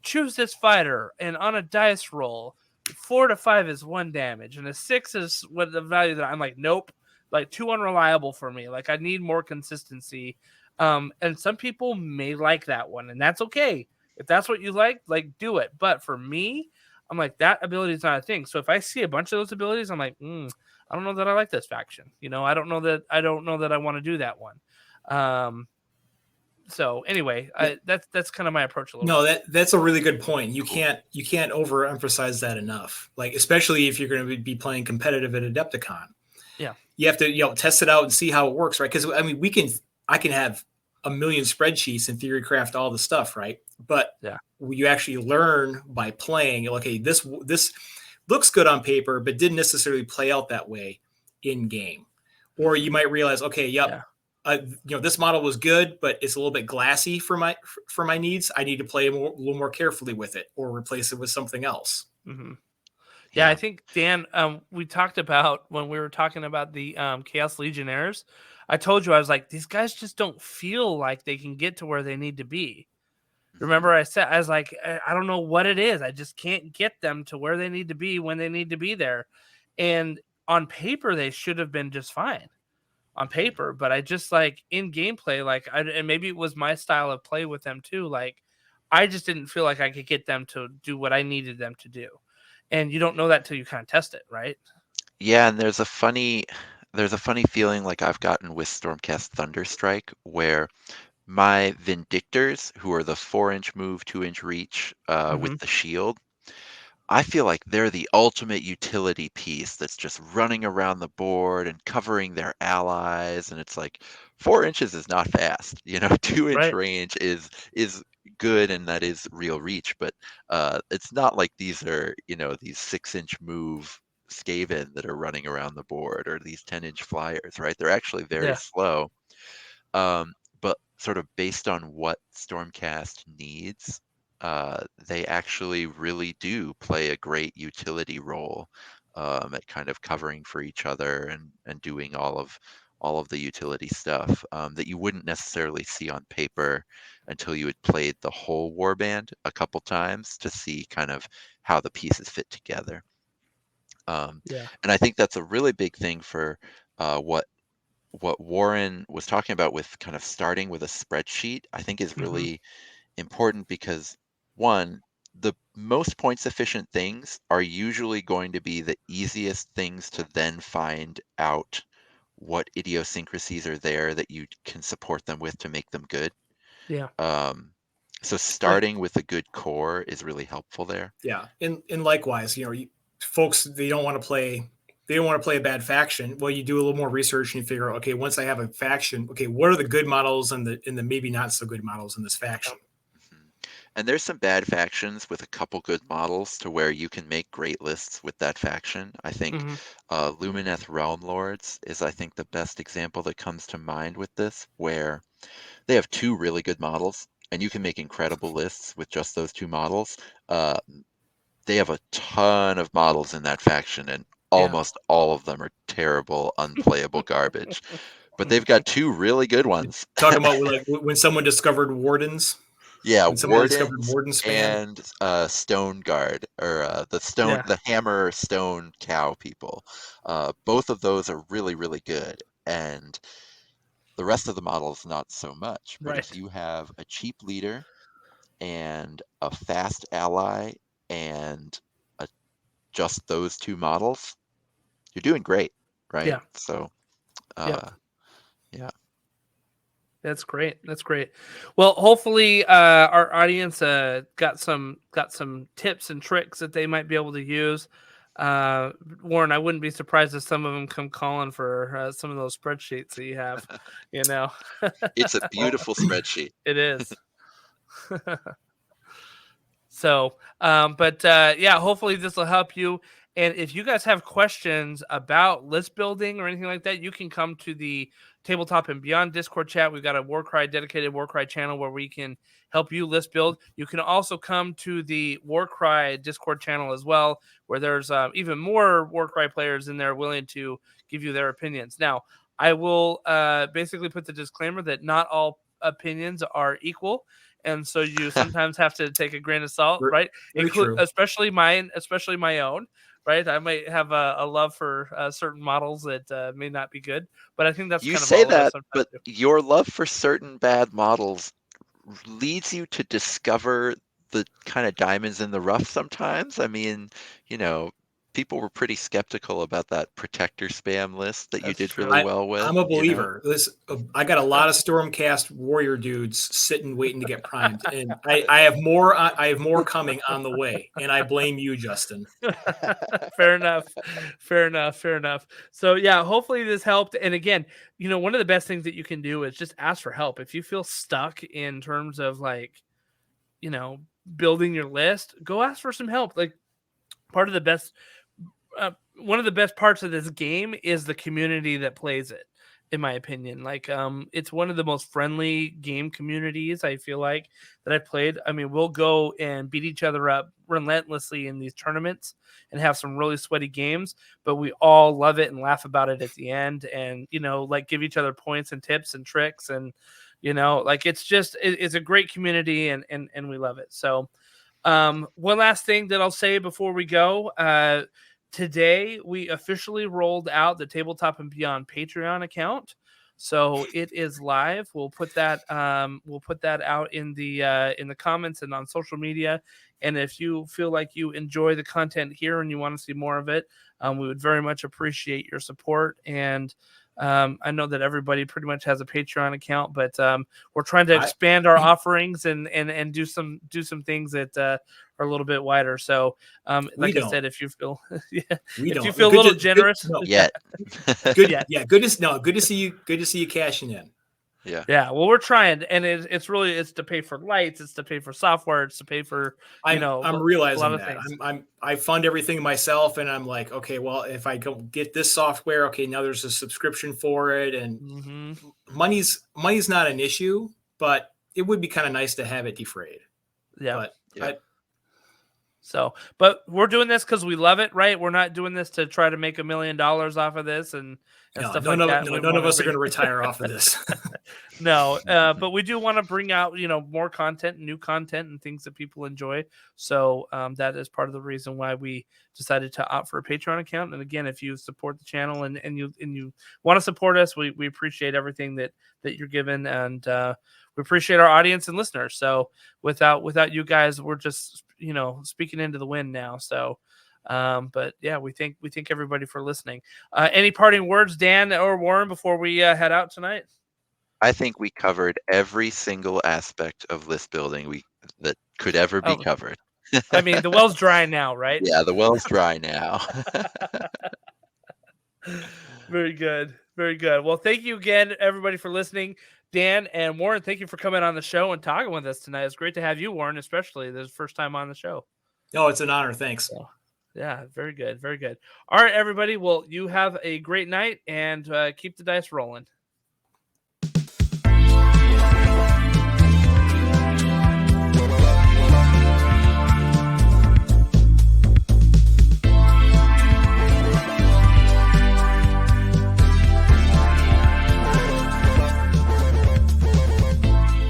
choose this fighter, and on a dice roll, 4 to 5 is 1 damage, and a 6 is what the value that I'm like, nope, like too unreliable for me. Like I need more consistency. And some people may like that one, and that's okay. If that's what you like do it. But for me, I'm like, that ability is not a thing. So if I see a bunch of those abilities, I'm like, I don't know that I like this faction. You know, I don't know that I want to do that one. So anyway, that's kind of my approach a little bit. That's a really good point. You can't overemphasize that enough. Like, especially if you're going to be playing competitive at Adepticon. Yeah. You have to, test it out and see how it works, right? Because I mean, I can have a million spreadsheets and theory craft all the stuff, right? But you actually learn by playing. Okay, this looks good on paper, but didn't necessarily play out that way in game. Or you might realize, okay, this model was good, but it's a little bit glassy for my needs. I need to play a little more carefully with it, or replace it with something else. Mm-hmm. Yeah, I think, Dan, we talked about when we were talking about the Chaos Legionnaires, I told you, I was like, these guys just don't feel like they can get to where they need to be. Remember I was like, I don't know what it is. I just can't get them to where they need to be when they need to be there. And on paper, they should have been just fine on paper. But I just like in gameplay, like, and maybe it was my style of play with them too. Like, I just didn't feel like I could get them to do what I needed them to do. And you don't know that till you kind of test it, right? Yeah, and there's a funny feeling like I've gotten with Stormcast Thunderstrike, where my Vindictors, who are the 4-inch move, 2-inch reach with the shield, I feel like they're the ultimate utility piece that's just running around the board and covering their allies. And it's like 4 inches is not fast. 2-inch range is good, and that is real reach, but it's not like these are, these 6-inch move Skaven that are running around the board, or these 10-inch flyers, right? They're actually very slow. But sort of based on what Stormcast needs, they actually really do play a great utility role at kind of covering for each other and doing all of the utility stuff that you wouldn't necessarily see on paper until you had played the whole warband a couple times to see kind of how the pieces fit together. And I think that's a really big thing for what Warren was talking about with kind of starting with a spreadsheet, I think is really important, because one, the most points efficient things are usually going to be the easiest things to then find out what idiosyncrasies are there that you can support them with to make them good. Yeah. So starting with a good core is really helpful there. Yeah. And likewise, folks, they don't want to play a bad faction. Well, you do a little more research and you figure out, okay, once I have a faction, okay, what are the good models and the maybe not so good models in this faction? And there's some bad factions with a couple good models to where you can make great lists with that faction. I think Lumineth Realm Lords is, I think, the best example that comes to mind with this, where they have 2 really good models, and you can make incredible lists with just those 2 models. They have a ton of models in that faction, and almost all of them are terrible, unplayable garbage. But they've got 2 really good ones. Talking about like when someone discovered wardens. Yeah, When somebody discovered Wardens warden span. and Stone Guard, or the Hammer Stone Cow people. Both of those are really, really good, and the rest of the models not so much. But if Right. you have a cheap leader and a fast ally and just those 2 models, you're doing great, right? Yeah. So, Yep. yeah. That's great. That's great. Well, hopefully our audience got some tips and tricks that they might be able to use. Warren, I wouldn't be surprised if some of them come calling for some of those spreadsheets that you have. You know, It's a beautiful spreadsheet. it is. So, but yeah, hopefully this will help you. And if you guys have questions about list building or anything like that, you can come to the Tabletop and Beyond Discord chat. We've got a Warcry dedicated Warcry channel where we can help you list build. You can also come to the Warcry Discord channel as well, where there's even more Warcry players in there willing to give you their opinions. Now, I will basically put the disclaimer that not all opinions are equal. And so you sometimes have to take a grain of salt, right? Especially mine, especially my own, right? I might have a love for certain models that may not be good, but I think that's You kind of say all of us that, sometimes but do. your love for certain bad models leads you to discover the kind of diamonds in the rough sometimes. I mean, people were pretty skeptical about that protector spam list that you That's did true. really well with. I'm a believer. I got a lot of Stormcast warrior dudes sitting waiting to get primed, and I have more. I have more coming on the way, and I blame you, Justin. Fair enough. Fair enough. Fair enough. So yeah, hopefully this helped. And again, one of the best things that you can do is just ask for help. If you feel stuck in terms of building your list, go ask for some help. Like part of the best one of the best parts of this game is the community that plays it, in my opinion. Like it's one of the most friendly game communities I feel like that I've played. I mean, we'll go and beat each other up relentlessly in these tournaments and have some really sweaty games, but we all love it and laugh about it at the end, and give each other points and tips and tricks, and it's a great community, and we love it. So one last thing that I'll say before we go, today we officially rolled out the Tabletop and Beyond Patreon account, so it is live. We'll put that out in the comments and on social media. And if you feel like you enjoy the content here and you want to see more of it, we would very much appreciate your support. And I know that everybody pretty much has a Patreon account, but we're trying to expand our offerings and do some things that are a little bit wider. So, like I said, if you feel if you feel a little generous, good to see you. Good to see you cashing in. Yeah. Well, we're trying, and it's to pay for lights, it's to pay for software, it's to pay for I'm realizing a lot of that things. I fund everything myself, and I'm like, okay, well, if I go get this software, okay, now there's a subscription for it, and money's not an issue, but it would be kind of nice to have it defrayed. Yeah. But we're doing this because we love it, right? We're not doing this to try to make $1 million off of this and stuff like that. None of us are going to retire off of this. No, but we do want to bring out, more content, new content, and things that people enjoy. So that is part of the reason why we decided to opt for a Patreon account. And again, if you support the channel and you want to support us, we appreciate everything that you're given, and we appreciate our audience and listeners. So without you guys, we're just speaking into the wind now. So but yeah, we thank everybody for listening. Any parting words, Dan or Warren, before we head out tonight? I think we covered every single aspect of list building that could ever be covered. I mean, the well's dry now, right? Yeah, the well's dry now. Very good. Very good. Well, thank you again, everybody, for listening. Dan and Warren, thank you for coming on the show and talking with us tonight. It's great to have you, Warren, especially this first time on the show. Oh, it's an honor. Thanks. Yeah, very good. Very good. All right, everybody. Well, you have a great night and keep the dice rolling.